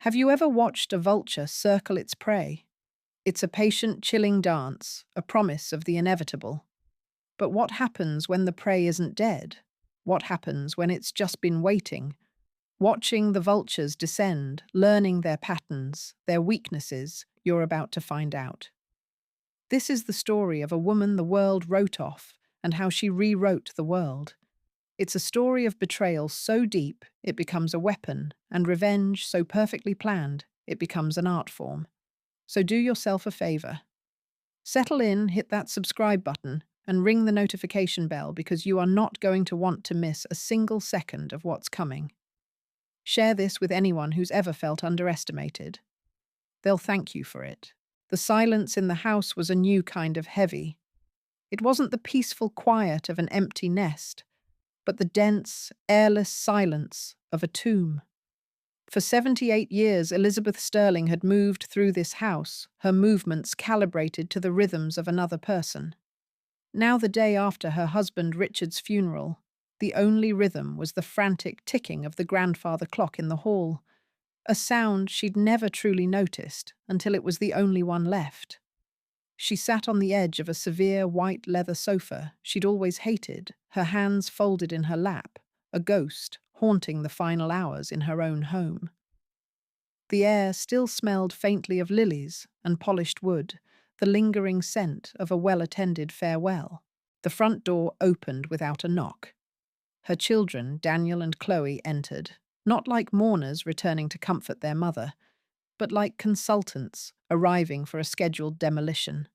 Have you ever watched a vulture circle its prey? It's a patient, chilling dance, a promise of the inevitable. But what happens when the prey isn't dead? What happens when it's just been waiting, watching the vultures descend, learning their patterns, their weaknesses? You're about to find out. This is the story of a woman the world wrote off and how she rewrote the world. It's a story of betrayal so deep it becomes a weapon, and revenge so perfectly planned it becomes an art form. So do yourself a favor. Settle in, hit that subscribe button, and ring the notification bell because you are not going to want to miss a single second of what's coming. Share this with anyone who's ever felt underestimated. They'll thank you for it. The silence in the house was a new kind of heavy. It wasn't the peaceful quiet of an empty nest, but the dense, airless silence of a tomb. For 78 years, Elizabeth Sterling had moved through this house, her movements calibrated to the rhythms of another person. Now, the day after her husband Richard's funeral, the only rhythm was the frantic ticking of the grandfather clock in the hall, a sound she'd never truly noticed until it was the only one left. She sat on the edge of a severe white leather sofa she'd always hated, her hands folded in her lap, a ghost haunting the final hours in her own home. The air still smelled faintly of lilies and polished wood, the lingering scent of a well-attended farewell. The front door opened without a knock. Her children, Daniel and Chloe, entered, not like mourners returning to comfort their mother, but like consultants arriving for a scheduled demolition.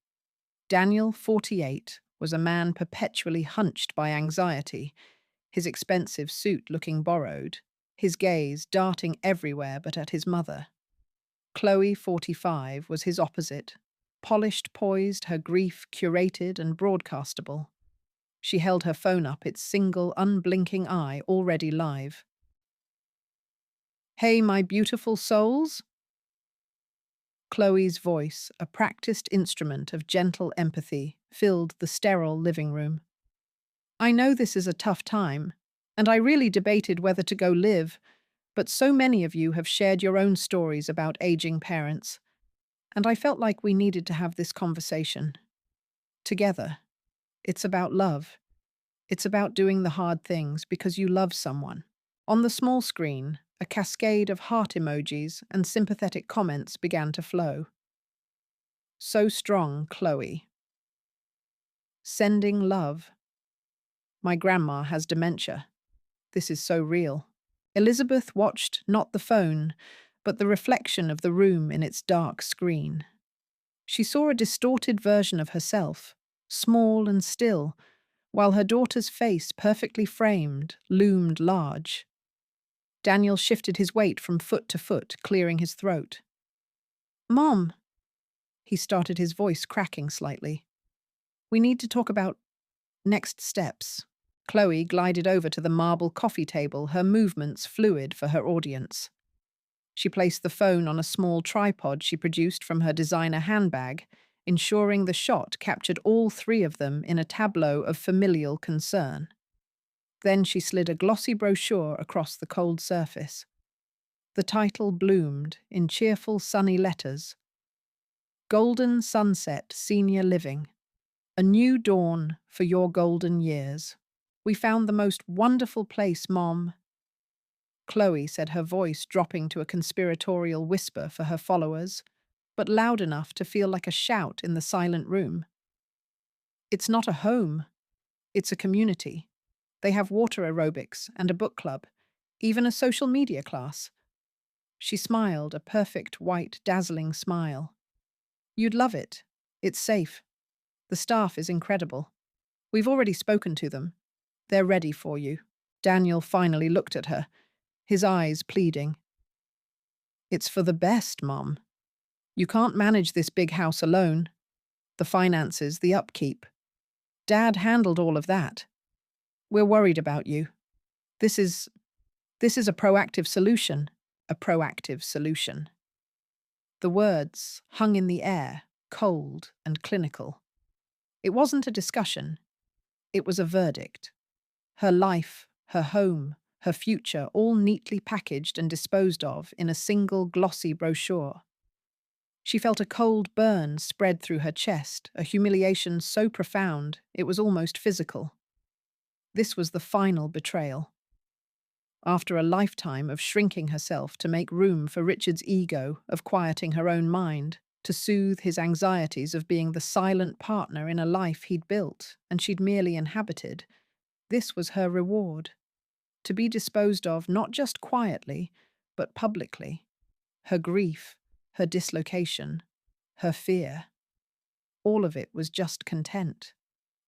Daniel, 48, was a man perpetually hunched by anxiety, his expensive suit looking borrowed, his gaze darting everywhere but at his mother. Chloe, 45, was his opposite, polished, poised, her grief curated and broadcastable. She held her phone up, its single, unblinking eye already live. "Hey, my beautiful souls?" Chloe's voice, a practiced instrument of gentle empathy, filled the sterile living room. "I know this is a tough time, and I really debated whether to go live, but so many of you have shared your own stories about aging parents, and I felt like we needed to have this conversation. Together. It's about love. It's about doing the hard things because you love someone." On the small screen, a cascade of heart emojis and sympathetic comments began to flow. "So strong, Chloe." "Sending love." "My grandma has dementia." This is so real. Elizabeth watched not the phone, but the reflection of the room in its dark screen. She saw a distorted version of herself, small and still, while her daughter's face, perfectly framed, loomed large. Daniel shifted his weight from foot to foot, clearing his throat. "Mom," he started, his voice cracking slightly. "We need to talk about next steps." Chloe glided over to the marble coffee table, her movements fluid for her audience. She placed the phone on a small tripod she produced from her designer handbag, ensuring the shot captured all three of them in a tableau of familial concern. Then she slid a glossy brochure across the cold surface. The title bloomed in cheerful, sunny letters. "Golden Sunset Senior Living. A new dawn for your golden years. We found the most wonderful place, Mom." Chloe said, her voice dropping to a conspiratorial whisper for her followers, but loud enough to feel like a shout in the silent room. "It's not a home. It's a community. They have water aerobics and a book club, even a social media class." She smiled, a perfect, white, dazzling smile. "You'd love it. It's safe. The staff is incredible. We've already spoken to them. They're ready for you." Daniel finally looked at her, his eyes pleading. "It's for the best, Mom. You can't manage this big house alone. The finances, the upkeep. Dad handled all of that. We're worried about you. This is a proactive solution. A proactive solution." The words hung in the air, cold and clinical. It wasn't a discussion. It was a verdict. Her life, her home, her future all neatly packaged and disposed of in a single glossy brochure. She felt a cold burn spread through her chest, a humiliation so profound it was almost physical. This was the final betrayal. After a lifetime of shrinking herself to make room for Richard's ego, of quieting her own mind, to soothe his anxieties of being the silent partner in a life he'd built and she'd merely inhabited, this was her reward. To be disposed of not just quietly, but publicly. Her grief, her dislocation, her fear. All of it was just content.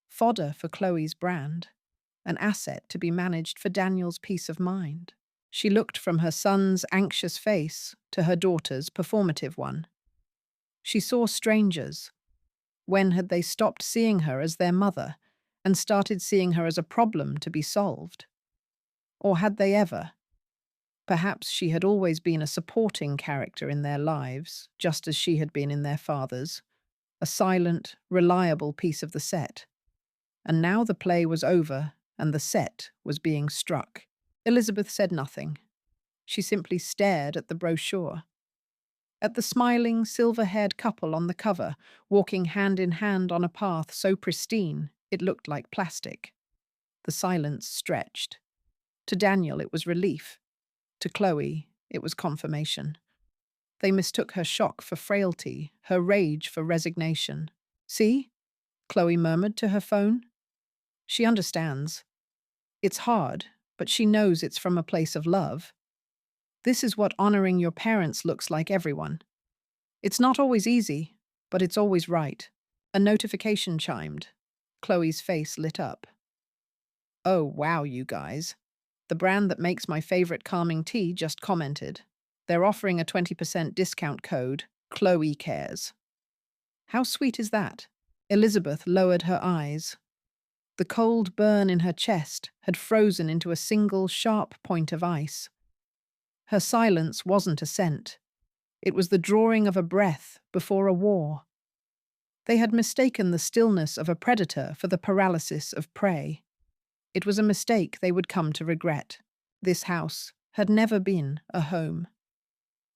Fodder for Chloe's brand. An asset to be managed for Daniel's peace of mind. She looked from her son's anxious face to her daughter's performative one. She saw strangers. When had they stopped seeing her as their mother and started seeing her as a problem to be solved? Or had they ever? Perhaps she had always been a supporting character in their lives, just as she had been in their father's, a silent, reliable piece of the set. And now the play was over and the set was being struck. Elizabeth said nothing. She simply stared at the brochure. At the smiling, silver-haired couple on the cover, walking hand in hand on a path so pristine it looked like plastic. The silence stretched. To Daniel it was relief. To Chloe it was confirmation. They mistook her shock for frailty, her rage for resignation. "See?" Chloe murmured to her phone. She understands. It's hard, but she knows it's from a place of love. This is what honoring your parents looks like, everyone. It's not always easy, but it's always right. A notification chimed. Chloe's face lit up. "Oh, wow, you guys. The brand that makes my favorite calming tea just commented. They're offering a 20% discount code, Chloe Cares." How sweet is that? Elizabeth lowered her eyes. The cold burn in her chest had frozen into a single sharp point of ice. Her silence wasn't assent. It was the drawing of a breath before a war. They had mistaken the stillness of a predator for the paralysis of prey. It was a mistake they would come to regret. This house had never been a home.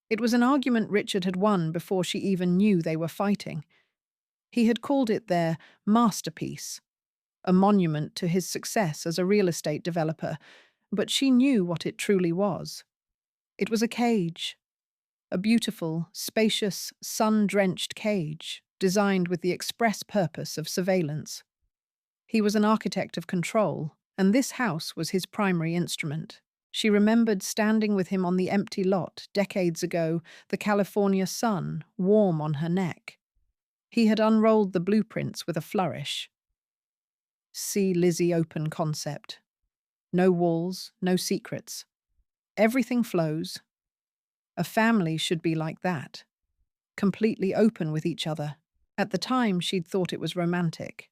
It was an argument Richard had won before she even knew they were fighting. He had called it their masterpiece, a monument to his success as a real estate developer, but she knew what it truly was. It was a cage, a beautiful, spacious, sun-drenched cage, designed with the express purpose of surveillance. He was an architect of control, and this house was his primary instrument. She remembered standing with him on the empty lot decades ago, the California sun warm on her neck. He had unrolled the blueprints with a flourish. See Lizzie open concept. No walls, no secrets. Everything flows. A family should be like that. Completely open with each other. At the time, she'd thought it was romantic.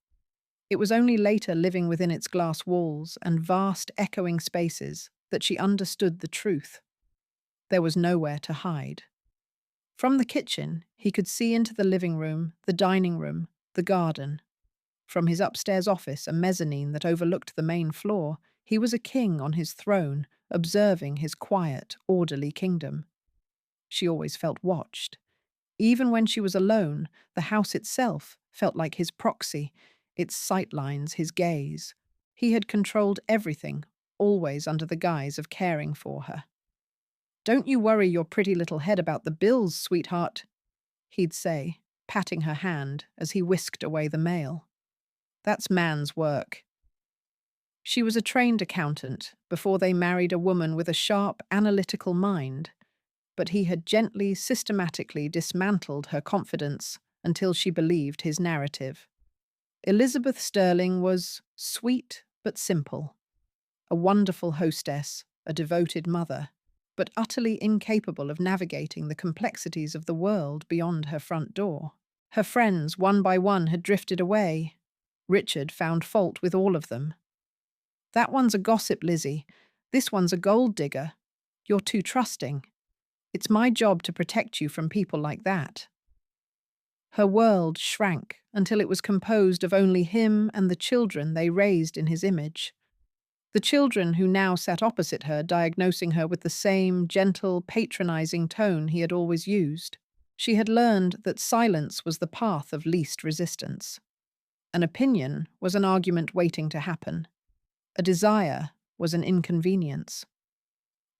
It was only later, living within its glass walls and vast echoing spaces, that she understood the truth. There was nowhere to hide. From the kitchen, he could see into the living room, the dining room, the garden. From his upstairs office, a mezzanine that overlooked the main floor, he was a king on his throne, observing his quiet, orderly kingdom. She always felt watched. Even when she was alone, the house itself felt like his proxy, its sightlines, his gaze. He had controlled everything, always under the guise of caring for her. "Don't you worry your pretty little head about the bills, sweetheart," he'd say, patting her hand as he whisked away the mail. "That's man's work." She was a trained accountant before they married a woman with a sharp, analytical mind, but he had gently, systematically dismantled her confidence until she believed his narrative. Elizabeth Sterling was sweet but simple, a wonderful hostess, a devoted mother, but utterly incapable of navigating the complexities of the world beyond her front door. Her friends, one by one, had drifted away. Richard found fault with all of them. "That one's a gossip, Lizzie. This one's a gold digger. You're too trusting. It's my job to protect you from people like that." Her world shrank until it was composed of only him and the children they raised in his image. The children who now sat opposite her, diagnosing her with the same gentle, patronizing tone he had always used. She had learned that silence was the path of least resistance. An opinion was an argument waiting to happen. A desire was an inconvenience.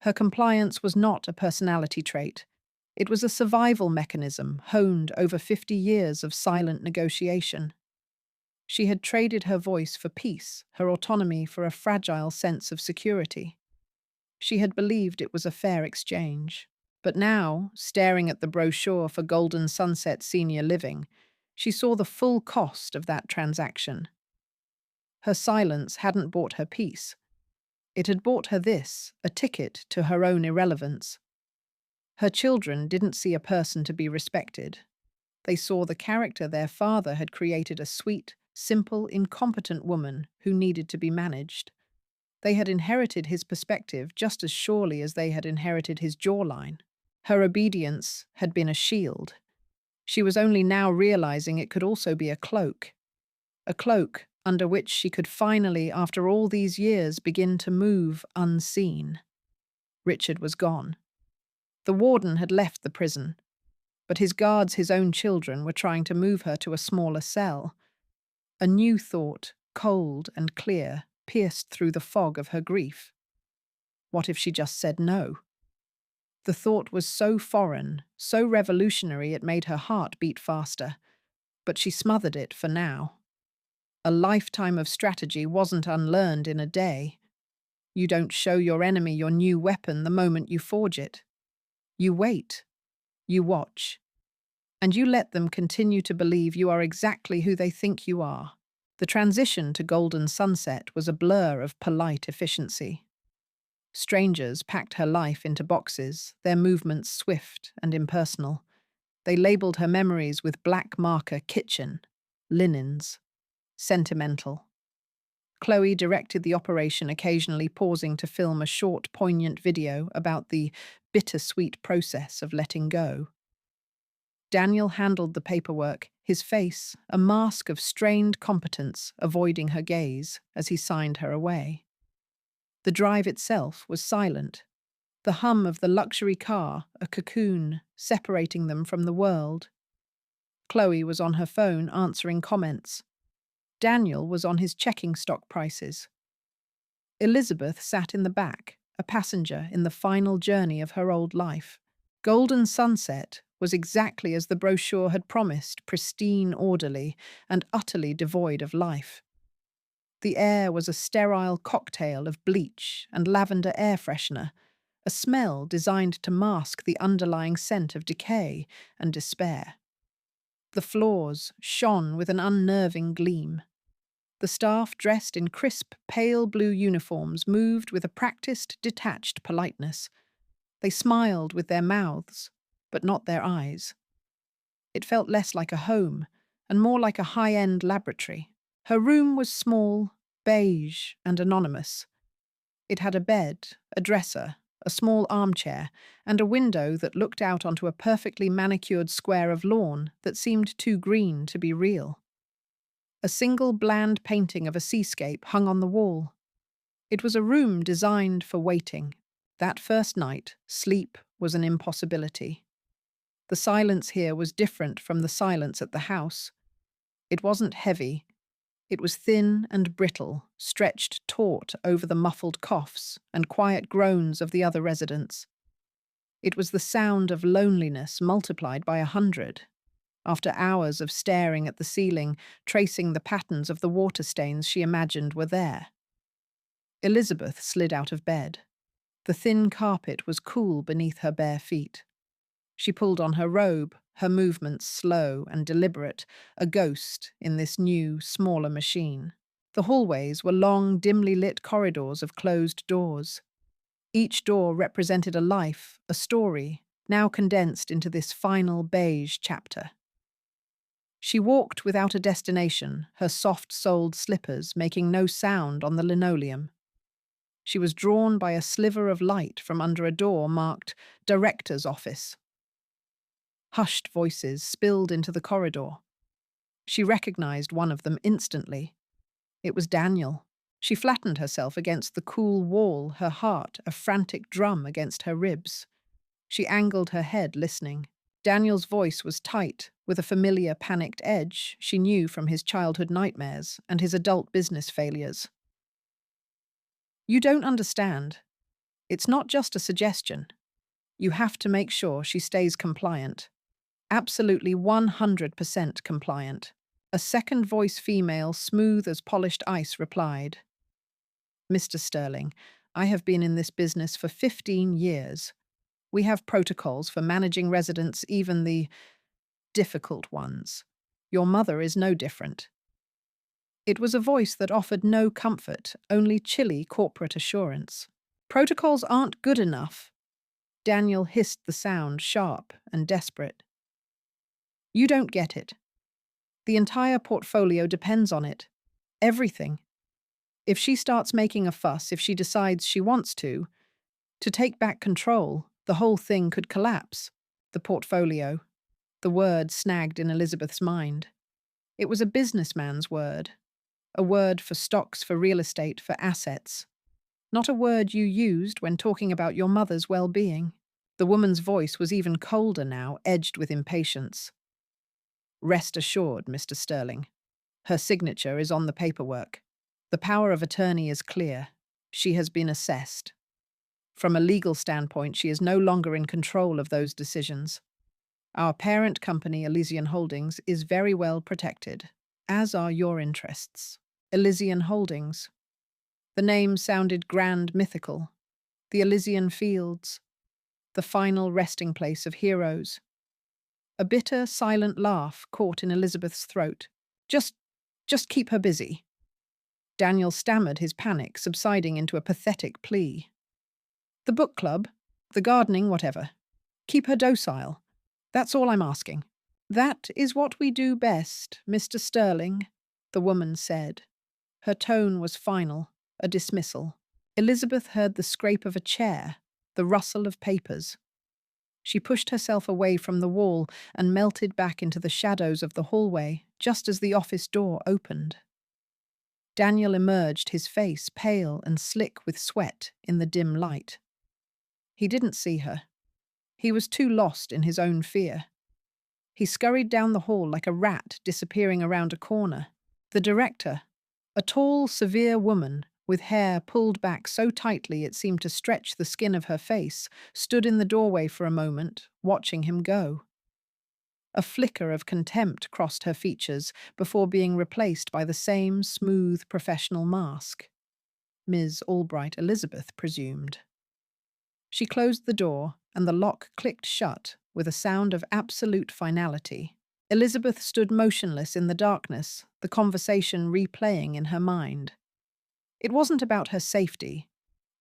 Her compliance was not a personality trait. It was a survival mechanism honed over 50 years of silent negotiation. She had traded her voice for peace, her autonomy for a fragile sense of security. She had believed it was a fair exchange. But now, staring at the brochure for Golden Sunset Senior Living, she saw the full cost of that transaction. Her silence hadn't bought her peace. It had bought her this, a ticket to her own irrelevance. Her children didn't see a person to be respected. They saw the character their father had created, a sweet, simple, incompetent woman who needed to be managed. They had inherited his perspective just as surely as they had inherited his jawline. Her obedience had been a shield. She was only now realizing it could also be a cloak under which she could finally, after all these years, begin to move unseen. Richard was gone. The warden had left the prison, but his guards, his own children, were trying to move her to a smaller cell. A new thought, cold and clear, pierced through the fog of her grief. What if she just said no? The thought was so foreign, so revolutionary it made her heart beat faster, but she smothered it for now. A lifetime of strategy wasn't unlearned in a day. You don't show your enemy your new weapon the moment you forge it. You wait. You watch. And you let them continue to believe you are exactly who they think you are. The transition to Golden Sunset was a blur of polite efficiency. Strangers packed her life into boxes, their movements swift and impersonal. They labeled her memories with black marker kitchen, linens, sentimental. Chloe directed the operation, occasionally pausing to film a short, poignant video about the bittersweet process of letting go. Daniel handled the paperwork, his face a mask of strained competence, avoiding her gaze as he signed her away. The drive itself was silent. The hum of the luxury car, a cocoon, separating them from the world. Chloe was on her phone answering comments. Daniel was on his checking stock prices. Elizabeth sat in the back, a passenger in the final journey of her old life. Golden Sunset was exactly as the brochure had promised, pristine, orderly, and utterly devoid of life. The air was a sterile cocktail of bleach and lavender air freshener, a smell designed to mask the underlying scent of decay and despair. The floors shone with an unnerving gleam. The staff, dressed in crisp, pale blue uniforms, moved with a practiced, detached politeness. They smiled with their mouths, but not their eyes. It felt less like a home and more like a high-end laboratory. Her room was small, beige, and anonymous. It had a bed, a dresser, a small armchair, and a window that looked out onto a perfectly manicured square of lawn that seemed too green to be real. A single bland painting of a seascape hung on the wall. It was a room designed for waiting. That first night, sleep was an impossibility. The silence here was different from the silence at the house. It wasn't heavy. It was thin and brittle, stretched taut over the muffled coughs and quiet groans of the other residents. It was the sound of loneliness multiplied by 100. After hours of staring at the ceiling, tracing the patterns of the water stains she imagined were there. Elizabeth slid out of bed. The thin carpet was cool beneath her bare feet. She pulled on her robe, her movements slow and deliberate, a ghost in this new, smaller machine. The hallways were long, dimly lit corridors of closed doors. Each door represented a life, a story, now condensed into this final beige chapter. She walked without a destination, her soft-soled slippers making no sound on the linoleum. She was drawn by a sliver of light from under a door marked Director's Office. Hushed voices spilled into the corridor. She recognized one of them instantly. It was Daniel. She flattened herself against the cool wall, her heart a frantic drum against her ribs. She angled her head, listening. Daniel's voice was tight, with a familiar panicked edge she knew from his childhood nightmares and his adult business failures. You don't understand. It's not just a suggestion. You have to make sure she stays compliant. Absolutely 100% compliant. A second voice female, smooth as polished ice, replied, Mr. Sterling, I have been in this business for 15 years. We have protocols for managing residents, even the difficult ones. Your mother is no different. It was a voice that offered no comfort, only chilly corporate assurance. Protocols aren't good enough. Daniel hissed the sound, sharp and desperate. You don't get it. The entire portfolio depends on it. Everything. If she starts making a fuss, if she decides she wants to take back control, the whole thing could collapse. The portfolio. The word snagged in Elizabeth's mind. It was a businessman's word. A word for stocks, for real estate, for assets. Not a word you used when talking about your mother's well-being. The woman's voice was even colder now, edged with impatience. Rest assured, Mr. Sterling. Her signature is on the paperwork. The power of attorney is clear. She has been assessed. From a legal standpoint, she is no longer in control of those decisions. Our parent company, Elysian Holdings, is very well protected, as are your interests. Elysian Holdings. The name sounded grand, mythical. The Elysian Fields. The final resting place of heroes. A bitter, silent laugh caught in Elizabeth's throat. Just keep her busy. Daniel stammered, his panic subsiding into a pathetic plea. The book club, the gardening, whatever. Keep her docile. That's all I'm asking. That is what we do best, Mr. Sterling, the woman said. Her tone was final, a dismissal. Elizabeth heard the scrape of a chair, the rustle of papers. She pushed herself away from the wall and melted back into the shadows of the hallway just as the office door opened. Daniel emerged, his face pale and slick with sweat in the dim light. He didn't see her. He was too lost in his own fear. He scurried down the hall like a rat disappearing around a corner. The director, a tall, severe woman with hair pulled back so tightly it seemed to stretch the skin of her face, stood in the doorway for a moment, watching him go. A flicker of contempt crossed her features before being replaced by the same smooth, professional mask. Ms. Albright Elizabeth presumed. She closed the door, and the lock clicked shut with a sound of absolute finality. Elizabeth stood motionless in the darkness, the conversation replaying in her mind. It wasn't about her safety.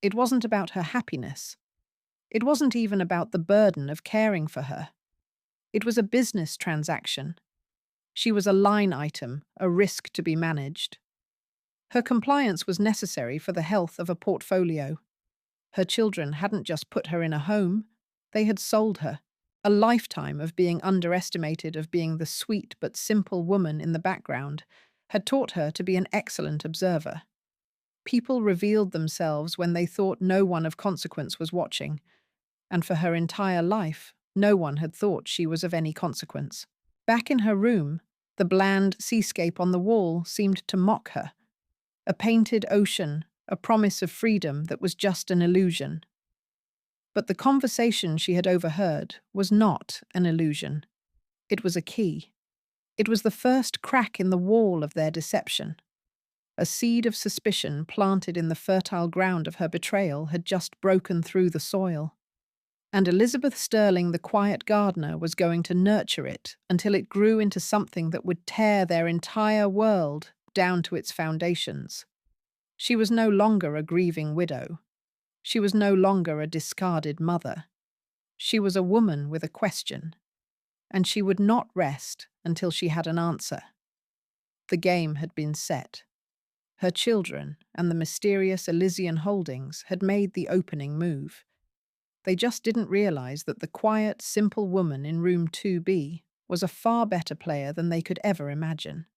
It wasn't about her happiness. It wasn't even about the burden of caring for her. It was a business transaction. She was a line item, a risk to be managed. Her compliance was necessary for the health of a portfolio. Her children hadn't just put her in a home, they had sold her. A lifetime of being underestimated, of being the sweet but simple woman in the background, had taught her to be an excellent observer. People revealed themselves when they thought no one of consequence was watching, and for her entire life, no one had thought she was of any consequence. Back in her room, the bland seascape on the wall seemed to mock her. A painted ocean, a promise of freedom that was just an illusion. But the conversation she had overheard was not an illusion. It was a key. It was the first crack in the wall of their deception. A seed of suspicion planted in the fertile ground of her betrayal had just broken through the soil. And Elizabeth Sterling, the quiet gardener, was going to nurture it until it grew into something that would tear their entire world down to its foundations. She was no longer a grieving widow. She was no longer a discarded mother. She was a woman with a question, and she would not rest until she had an answer. The game had been set. Her children and the mysterious Elysian Holdings had made the opening move. They just didn't realize that the quiet, simple woman in room 2B was a far better player than they could ever imagine.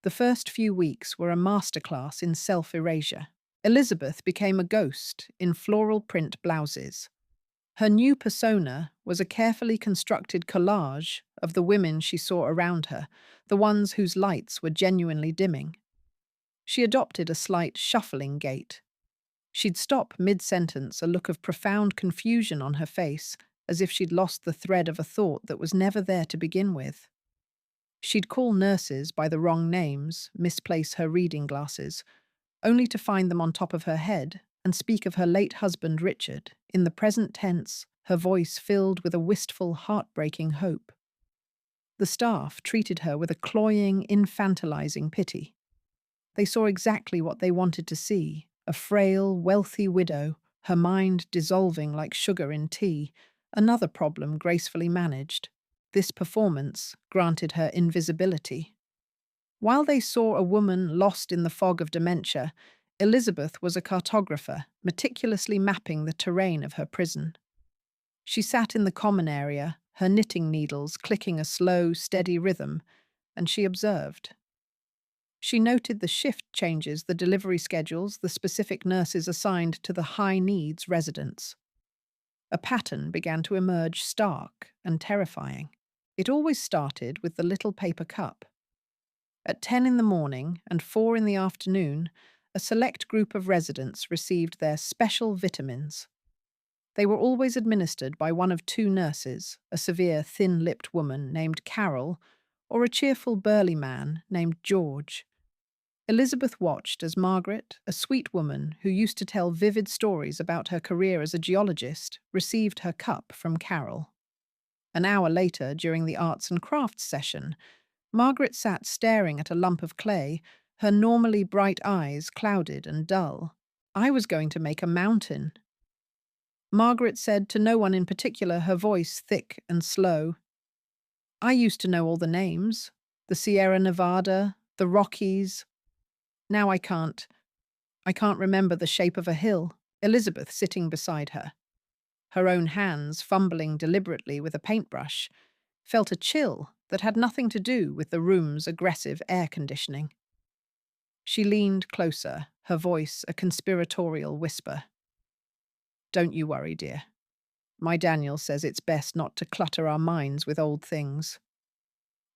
The first few weeks were a masterclass in self-erasure. Elizabeth became a ghost in floral print blouses. Her new persona was a carefully constructed collage of the women she saw around her, the ones whose lights were genuinely dimming. She adopted a slight shuffling gait. She'd stop mid-sentence, a look of profound confusion on her face, as if she'd lost the thread of a thought that was never there to begin with. She'd call nurses by the wrong names, misplace her reading glasses, only to find them on top of her head and speak of her late husband Richard, in the present tense, her voice filled with a wistful, heartbreaking hope. The staff treated her with a cloying, infantilizing pity. They saw exactly what they wanted to see: a frail, wealthy widow, her mind dissolving like sugar in tea, another problem gracefully managed. This performance granted her invisibility. While they saw a woman lost in the fog of dementia, Elizabeth was a cartographer, meticulously mapping the terrain of her prison. She sat in the common area, her knitting needles clicking a slow, steady rhythm, and she observed. She noted the shift changes, the delivery schedules, the specific nurses assigned to the high-needs residents. A pattern began to emerge, stark and terrifying. It always started with the little paper cup. At 10 in the morning and 4 in the afternoon, a select group of residents received their special vitamins. They were always administered by one of two nurses, a severe, thin-lipped woman named Carol, or a cheerful, burly man named George. Elizabeth watched as Margaret, a sweet woman who used to tell vivid stories about her career as a geologist, received her cup from Carol. An hour later, during the arts and crafts session, Margaret sat staring at a lump of clay, her normally bright eyes clouded and dull. "I was going to make a mountain," Margaret said to no one in particular, her voice thick and slow. "I used to know all the names, the Sierra Nevada, the Rockies. Now I can't. I can't remember the shape of a hill." Elizabeth sitting beside her, her own hands fumbling deliberately with a paintbrush, felt a chill that had nothing to do with the room's aggressive air conditioning. She leaned closer, her voice a conspiratorial whisper. "Don't you worry, dear. My Daniel says it's best not to clutter our minds with old things."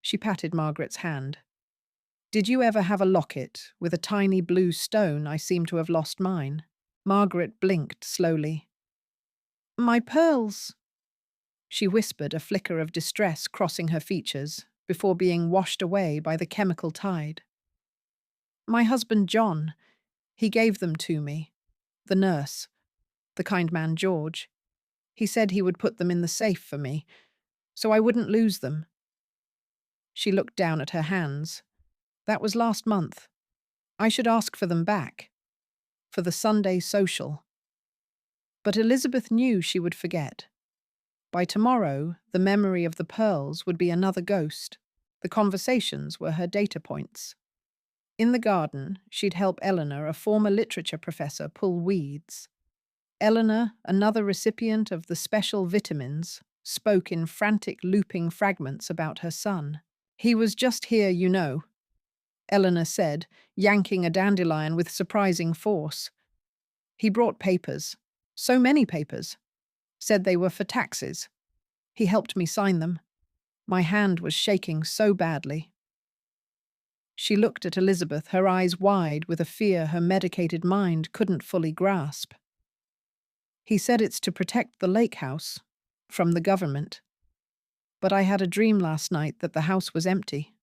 She patted Margaret's hand. "Did you ever have a locket with a tiny blue stone? I seem to have lost mine." Margaret blinked slowly. "My pearls," she whispered, a flicker of distress crossing her features before being washed away by the chemical tide. "My husband John, he gave them to me. The nurse, the kind man George. He said he would put them in the safe for me, so I wouldn't lose them." She looked down at her hands. "That was last month. I should ask for them back. For the Sunday social." But Elizabeth knew she would forget. By tomorrow, the memory of the pearls would be another ghost. The conversations were her data points. In the garden, she'd help Eleanor, a former literature professor, pull weeds. Eleanor, another recipient of the special vitamins, spoke in frantic looping fragments about her son. "He was just here, you know," Eleanor said, yanking a dandelion with surprising force. "He brought papers. So many papers. Said they were for taxes. He helped me sign them. My hand was shaking so badly." She looked at Elizabeth, her eyes wide with a fear her medicated mind couldn't fully grasp. "He said it's to protect the lake house from the government. But I had a dream last night that the house was empty.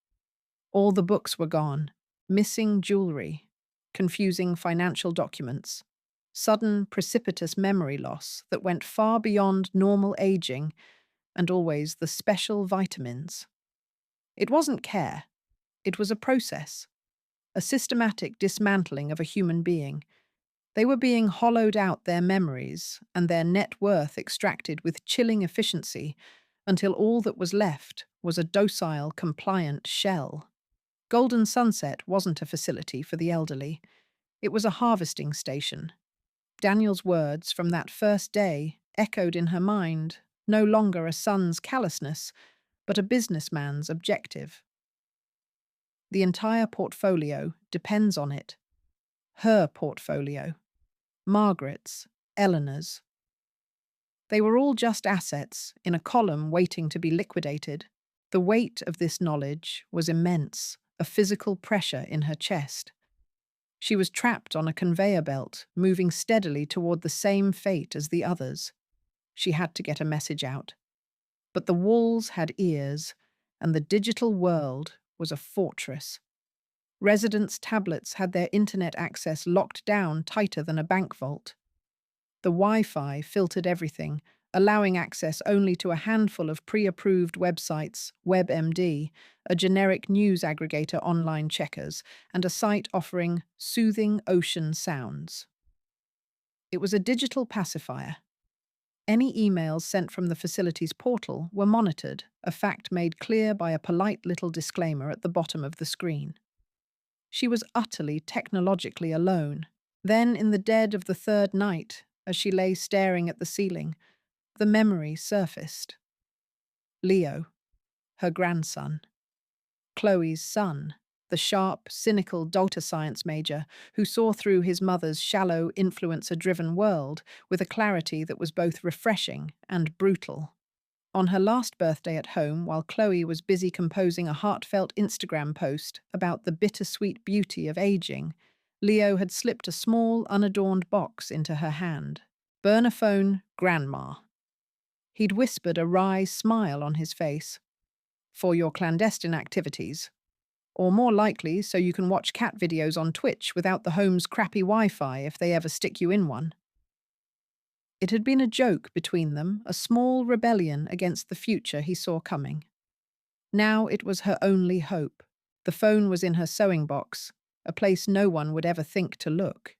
All the books were gone, missing jewelry, confusing financial documents, sudden precipitous memory loss that went far beyond normal aging, and always the special vitamins. It wasn't care. It was a process, a systematic dismantling of a human being. They were being hollowed out, their memories and their net worth extracted with chilling efficiency until all that was left was a docile, compliant shell. Golden Sunset wasn't a facility for the elderly. It was a harvesting station. Daniel's words from that first day echoed in her mind, no longer a son's callousness, but a businessman's objective. The entire portfolio depends on it. Her portfolio. Margaret's. Eleanor's. They were all just assets in a column waiting to be liquidated. The weight of this knowledge was immense, a physical pressure in her chest. She was trapped on a conveyor belt, moving steadily toward the same fate as the others. She had to get a message out. But the walls had ears, and the digital world was a fortress. Residents' tablets had their internet access locked down tighter than a bank vault. The Wi-Fi filtered everything, allowing access only to a handful of pre-approved websites, WebMD, a generic news aggregator online checkers, and a site offering soothing ocean sounds. It was a digital pacifier. Any emails sent from the facility's portal were monitored, a fact made clear by a polite little disclaimer at the bottom of the screen. She was utterly technologically alone. Then, in the dead of the third night, as she lay staring at the ceiling, the memory surfaced. Leo, her grandson. Chloe's son, the sharp, cynical data science major who saw through his mother's shallow, influencer-driven world with a clarity that was both refreshing and brutal. On her last birthday at home, while Chloe was busy composing a heartfelt Instagram post about the bittersweet beauty of aging, Leo had slipped a small, unadorned box into her hand. "Burner phone, Grandma." He'd whispered a wry smile on his face. "For your clandestine activities. Or more likely, so you can watch cat videos on Twitch without the home's crappy Wi-Fi if they ever stick you in one." It had been a joke between them, a small rebellion against the future he saw coming. Now it was her only hope. The phone was in her sewing box, a place no one would ever think to look.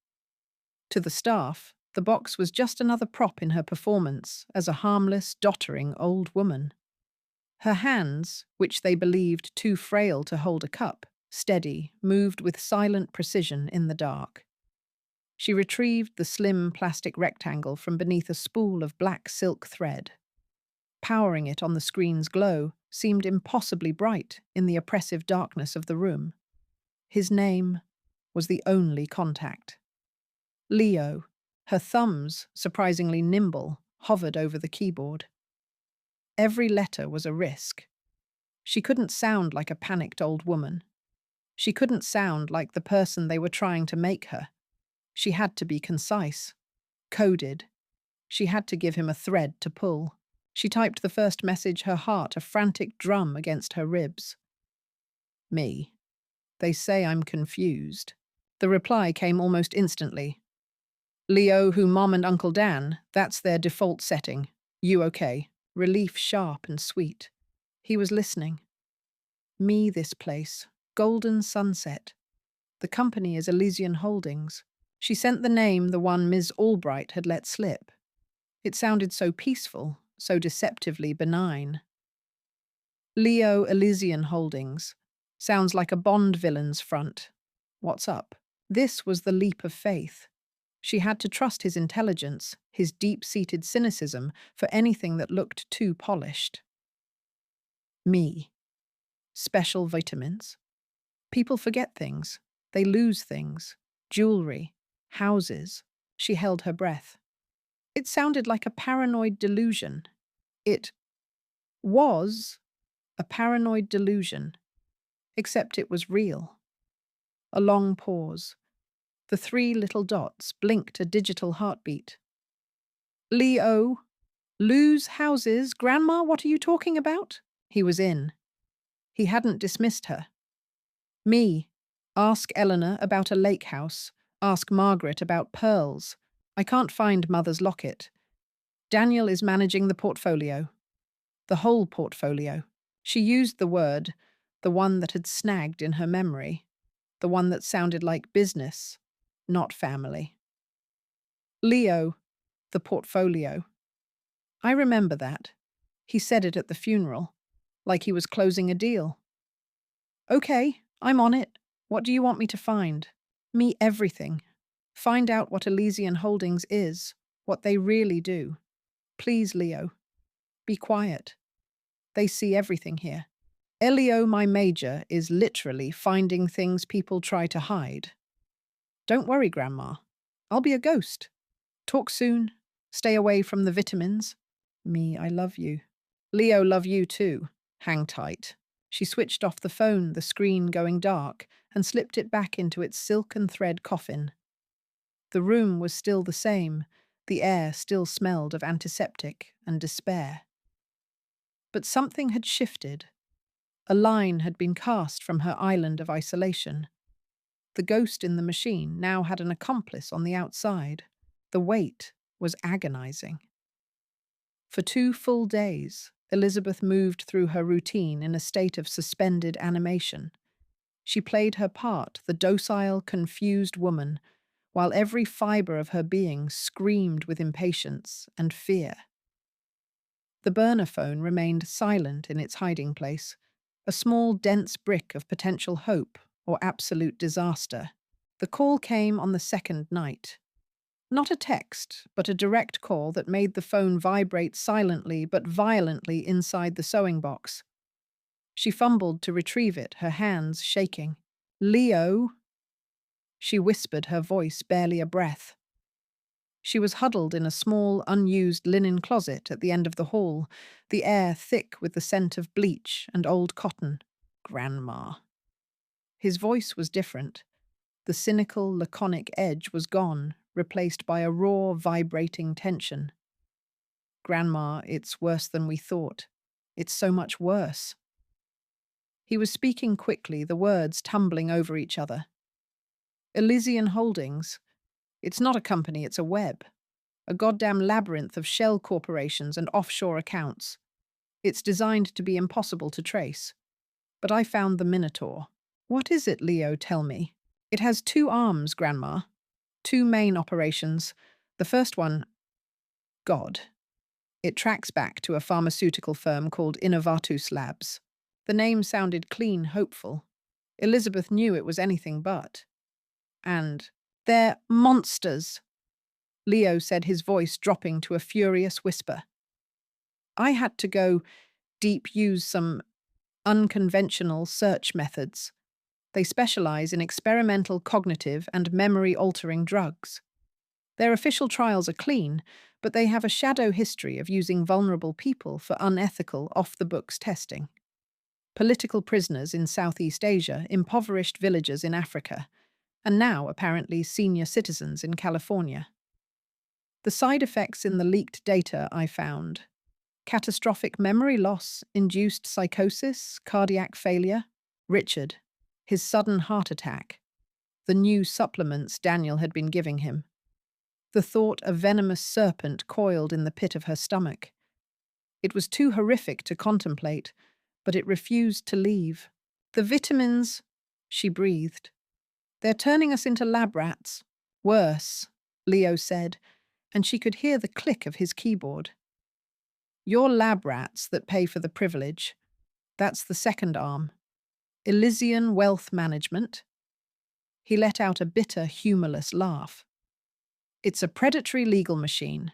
To the staff, the box was just another prop in her performance as a harmless, doddering old woman. Her hands, which they believed too frail to hold a cup, steady, moved with silent precision in the dark. She retrieved the slim plastic rectangle from beneath a spool of black silk thread. Powering it on the screen's glow seemed impossibly bright in the oppressive darkness of the room. His name was the only contact. Leo, her thumbs, surprisingly nimble, hovered over the keyboard. Every letter was a risk. She couldn't sound like a panicked old woman. She couldn't sound like the person they were trying to make her. She had to be concise, coded. She had to give him a thread to pull. She typed the first message, her heart a frantic drum against her ribs. "Me. They say I'm confused." The reply came almost instantly. "Leo, who Mom and Uncle Dan, that's their default setting. You okay?" Relief sharp and sweet. He was listening. "Me, this place. Golden Sunset. The company is Elysian Holdings." She sent the name, the one Ms. Albright had let slip. It sounded so peaceful, so deceptively benign. Leo Elysian Holdings. Sounds like a Bond villain's front. What's up? This was the leap of faith. She had to trust his intelligence, his deep-seated cynicism, for anything that looked too polished. Me. Special vitamins. People forget things. They lose things. Jewelry. Houses. She held her breath. It sounded like a paranoid delusion. It was a paranoid delusion, except it was real. A long pause. The three little dots blinked a digital heartbeat. "Leo, lose houses, Grandma, what are you talking about?" He was in. He hadn't dismissed her. "Me, ask Eleanor about a lake house. Ask Margaret about pearls. I can't find Mother's locket. Daniel is managing the portfolio." The whole portfolio. She used the word, the one that had snagged in her memory, the one that sounded like business, not family. "Leo, the portfolio." I remember that. He said it at the funeral, like he was closing a deal. "Okay, I'm on it. What do you want me to find?" "Me everything. Find out what Elysian Holdings is, what they really do. Please, Leo. Be quiet. They see everything here." Elio, my major, is literally finding things people try to hide. Don't worry, Grandma. I'll be a ghost. Talk soon. Stay away from the vitamins. Me, I love you. Leo, love you too. Hang tight. She switched off the phone, the screen going dark, and slipped it back into its silk and thread coffin. The room was still the same. The air still smelled of antiseptic and despair. But something had shifted. A line had been cast from her island of isolation. The ghost in the machine now had an accomplice on the outside. The wait was agonizing. For 2 full days, Elizabeth moved through her routine in a state of suspended animation. She played her part, the docile, confused woman, while every fibre of her being screamed with impatience and fear. The burner phone remained silent in its hiding place, a small, dense brick of potential hope or absolute disaster. The call came on the second night. Not a text, but a direct call that made the phone vibrate silently but violently inside the sewing box. She fumbled to retrieve it, her hands shaking. "Leo?" She whispered, her voice barely a breath. She was huddled in a small, unused linen closet at the end of the hall, the air thick with the scent of bleach and old cotton. "Grandma." His voice was different. The cynical, laconic edge was gone, replaced by a raw, vibrating tension. "Grandma, it's worse than we thought. It's so much worse." He was speaking quickly, the words tumbling over each other. "Elysian Holdings. It's not a company, it's a web. A goddamn labyrinth of shell corporations and offshore accounts. It's designed to be impossible to trace. But I found the Minotaur." "What is it, Leo? Tell me." "It has 2 arms, Grandma. 2 main operations. The first one, God. It tracks back to a pharmaceutical firm called Innovatus Labs. The name sounded clean, hopeful. Elizabeth knew it was anything but. And they're monsters," Leo said, his voice dropping to a furious whisper. "I had to go deep, use some unconventional search methods. They specialize in experimental cognitive and memory-altering drugs. Their official trials are clean, but they have a shadow history of using vulnerable people for unethical, off-the-books testing. Political prisoners in Southeast Asia, impoverished villagers in Africa, and now, apparently, senior citizens in California. The side effects in the leaked data I found: catastrophic memory loss, induced psychosis, cardiac failure. Richard, his sudden heart attack, the new supplements Daniel had been giving him. The thought a venomous serpent coiled in the pit of her stomach. It was too horrific to contemplate, but it refused to leave. "The vitamins," she breathed. "They're turning us into lab rats." "Worse," Leo said, and she could hear the click of his keyboard. "Your lab rats that pay for the privilege. That's the second arm. Elysian Wealth Management." He let out a bitter, humorless laugh. "It's a predatory legal machine.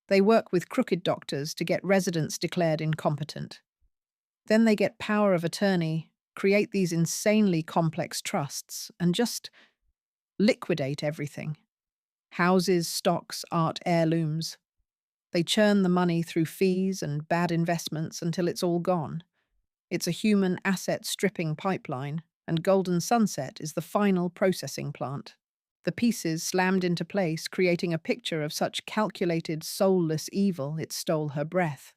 They work with crooked doctors to get residents declared incompetent. Then they get power of attorney, create these insanely complex trusts, and just liquidate everything. Houses, stocks, art heirlooms. They churn the money through fees and bad investments until it's all gone. It's a human asset stripping pipeline, and Golden Sunset is the final processing plant. The pieces slammed into place, creating a picture of such calculated, soulless evil it stole her breath.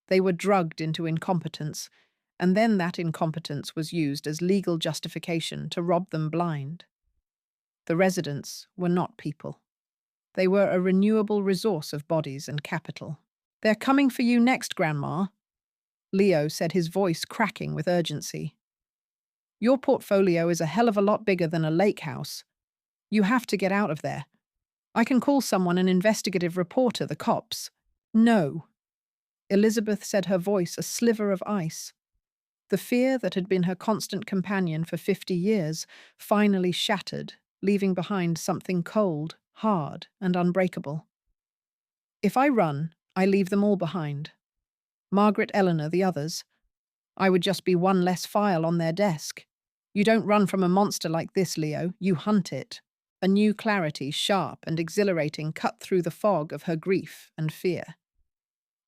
They were drugged into incompetence, and then that incompetence was used as legal justification to rob them blind. The residents were not people. They were a renewable resource of bodies and capital. "They're coming for you next, Grandma," Leo said, his voice cracking with urgency. "Your portfolio is a hell of a lot bigger than a lake house. You have to get out of there. I can call someone, an investigative reporter, the cops." "No," Elizabeth said, her voice a sliver of ice. The fear that had been her constant companion for 50 years finally shattered, leaving behind something cold, hard, and unbreakable. "If I run, I leave them all behind. Margaret, Eleanor, the others. I would just be one less file on their desk. You don't run from a monster like this, Leo. You hunt it. A new clarity, sharp and exhilarating, cut through the fog of her grief and fear.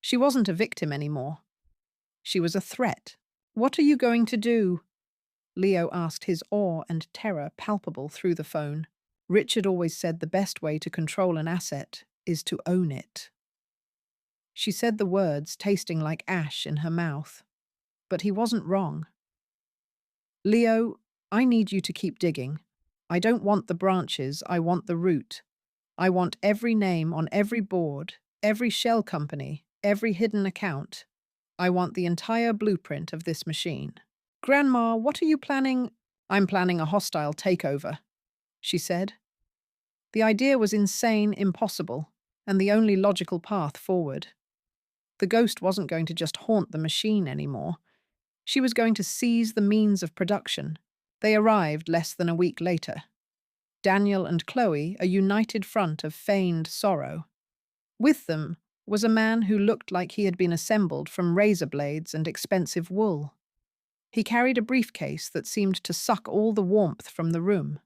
She wasn't a victim anymore. She was a threat. What are you going to do? Leo asked, his awe and terror palpable through the phone. Richard always said the best way to control an asset is to own it. She said the words, tasting like ash in her mouth. But he wasn't wrong. Leo, I need you to keep digging. I don't want the branches, I want the root. I want every name on every board, every shell company, every hidden account. I want the entire blueprint of this machine. Grandma, what are you planning? I'm planning a hostile takeover, she said. The idea was insane, impossible, and the only logical path forward. The ghost wasn't going to just haunt the machine anymore. She was going to seize the means of production. They arrived less than a week later. Daniel and Chloe, a united front of feigned sorrow. With them was a man who looked like he had been assembled from razor blades and expensive wool. He carried a briefcase that seemed to suck all the warmth from the room.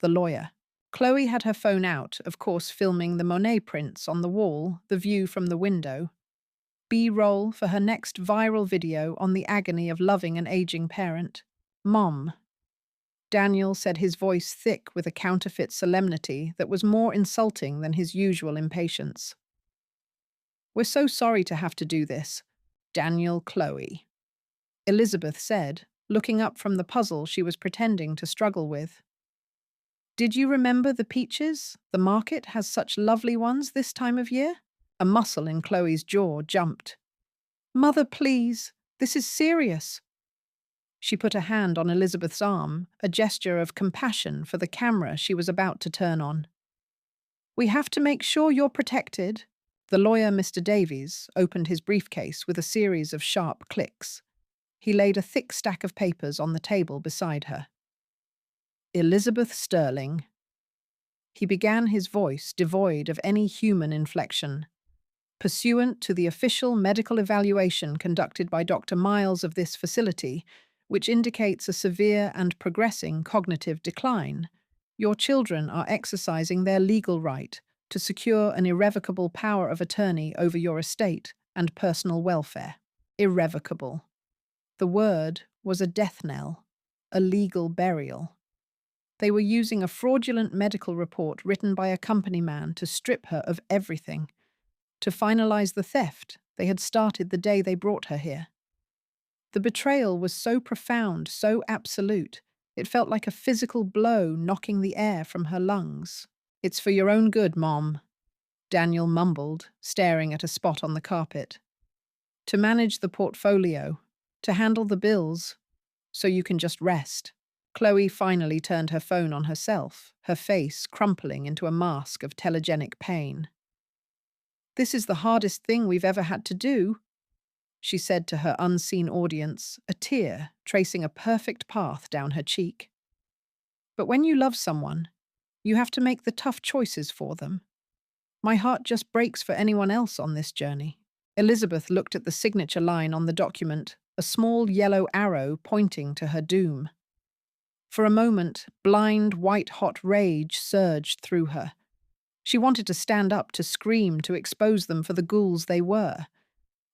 The lawyer. Chloe had her phone out, of course filming the Monet prints on the wall, the view from the window. B-roll for her next viral video on the agony of loving an aging parent. Mom. Daniel said, his voice thick with a counterfeit solemnity that was more insulting than his usual impatience. We're so sorry to have to do this. Daniel, Chloe. Elizabeth said, looking up from the puzzle she was pretending to struggle with. Did you remember the peaches? The market has such lovely ones this time of year? A muscle in Chloe's jaw jumped. Mother, please, this is serious. She put a hand on Elizabeth's arm, a gesture of compassion for the camera she was about to turn on. We have to make sure you're protected. The lawyer, Mr. Davies, opened his briefcase with a series of sharp clicks. He laid a thick stack of papers on the table beside her. Elizabeth Sterling. He began, his voice devoid of any human inflection. Pursuant to the official medical evaluation conducted by Dr. Miles of this facility, which indicates a severe and progressing cognitive decline, your children are exercising their legal right to secure an irrevocable power of attorney over your estate and personal welfare. Irrevocable. The word was a death knell, a legal burial. They were using a fraudulent medical report written by a company man to strip her of everything. To finalize the theft they had started the day they brought her here. The betrayal was so profound, so absolute, it felt like a physical blow knocking the air from her lungs. It's for your own good, Mom, Daniel mumbled, staring at a spot on the carpet. To manage the portfolio, to handle the bills, so you can just rest. Chloe finally turned her phone on herself, her face crumpling into a mask of telegenic pain. This is the hardest thing we've ever had to do, she said to her unseen audience, a tear tracing a perfect path down her cheek. But when you love someone, you have to make the tough choices for them. My heart just breaks for anyone else on this journey. Elizabeth looked at the signature line on the document, a small yellow arrow pointing to her doom. For a moment, blind, white-hot rage surged through her. She wanted to stand up, to scream, to expose them for the ghouls they were.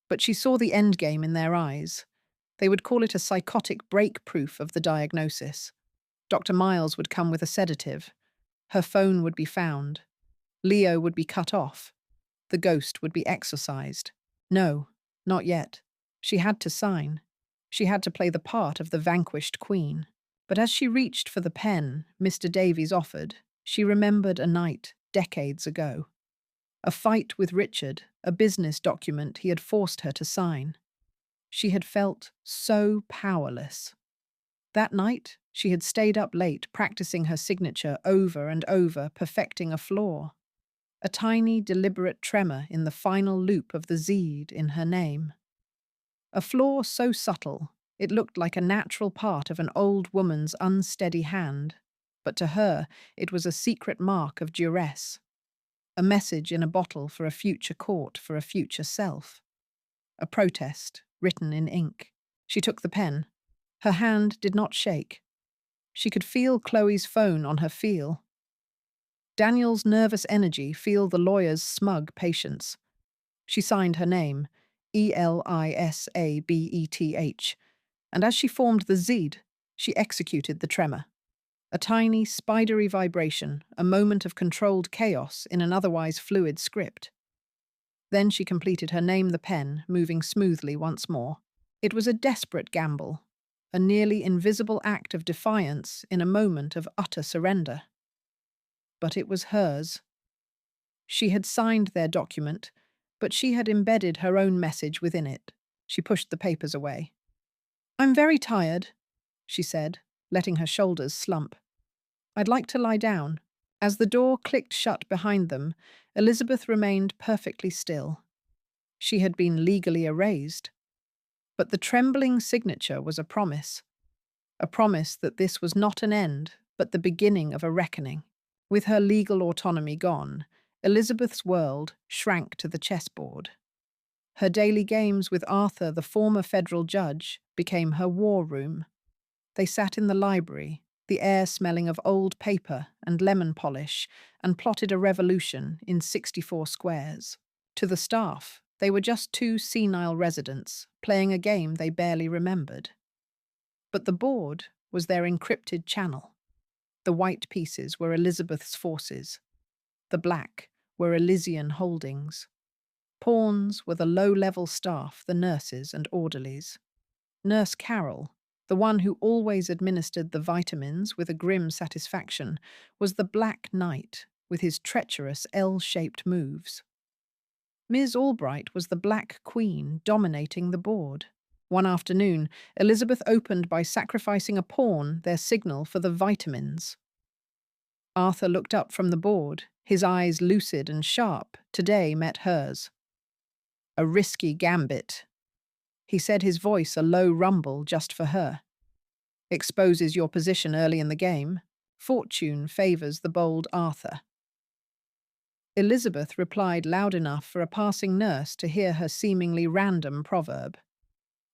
But she saw the endgame in their eyes. They would call it a psychotic break-proof of the diagnosis. Dr. Miles would come with a sedative. Her phone would be found. Leo would be cut off. The ghost would be exorcised. No, not yet. She had to sign. She had to play the part of the vanquished queen. But as she reached for the pen Mr. Davies offered, she remembered a night decades ago. A fight with Richard, a business document he had forced her to sign. She had felt so powerless. That night, she had stayed up late practicing her signature over and over, perfecting a flaw. A tiny, deliberate tremor in the final loop of the Z in her name. A flaw so subtle, it looked like a natural part of an old woman's unsteady hand, but to her it was a secret mark of duress. A message in a bottle for a future court, for a future self. A protest, written in ink. She took the pen. Her hand did not shake. She could feel Chloe's phone on her feel. Daniel's nervous energy feel the lawyer's smug patience. She signed her name, Elisabeth, and as she formed the Z, she executed the tremor. A tiny, spidery vibration, a moment of controlled chaos in an otherwise fluid script. Then she completed her name the pen, moving smoothly once more. It was a desperate gamble, a nearly invisible act of defiance in a moment of utter surrender. But it was hers. She had signed their document, but she had embedded her own message within it. She pushed the papers away. "I'm very tired," she said, letting her shoulders slump. "I'd like to lie down." As the door clicked shut behind them, Elizabeth remained perfectly still. She had been legally erased. But the trembling signature was a promise that this was not an end, but the beginning of a reckoning. With her legal autonomy gone, Elizabeth's world shrank to the chessboard. Her daily games with Arthur, the former federal judge, became her war room. They sat in the library, the air smelling of old paper and lemon polish, and plotted a revolution in 64 squares. To the staff, they were just two senile residents, playing a game they barely remembered. But the board was their encrypted channel. The white pieces were Elizabeth's forces. The black were Elysian holdings. Pawns were the low-level staff, the nurses and orderlies. Nurse Carol, the one who always administered the vitamins with a grim satisfaction, was the Black Knight with his treacherous L-shaped moves. Ms. Albright was the Black Queen dominating the board. One afternoon, Elizabeth opened by sacrificing a pawn, their signal for the vitamins. Arthur looked up from the board, his eyes lucid and sharp. Today met hers. "A risky gambit," he said, his voice a low rumble just for her. "Exposes your position early in the game. Fortune favors the bold Arthur." Elizabeth replied loud enough for a passing nurse to hear her seemingly random proverb.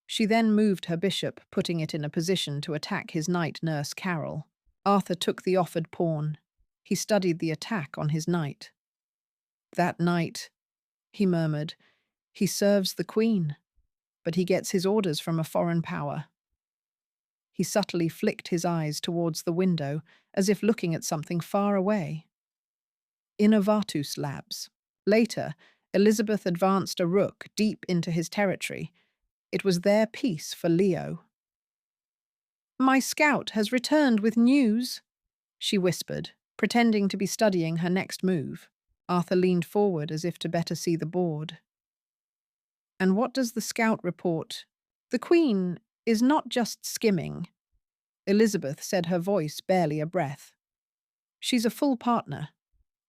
She then moved her bishop, putting it in a position to attack his knight, Nurse Carol. Arthur took the offered pawn. He studied the attack on his knight. "That knight," he murmured, "he serves the queen, but he gets his orders from a foreign power." He subtly flicked his eyes towards the window, as if looking at something far away. Innovatus Labs. Later, Elizabeth advanced a rook deep into his territory. It was their piece for Leo. "My scout has returned with news," she whispered, pretending to be studying her next move. Arthur leaned forward as if to better see the board. "And what does the scout report?" "The Queen is not just skimming," Elizabeth said, her voice barely a breath. "She's a full partner."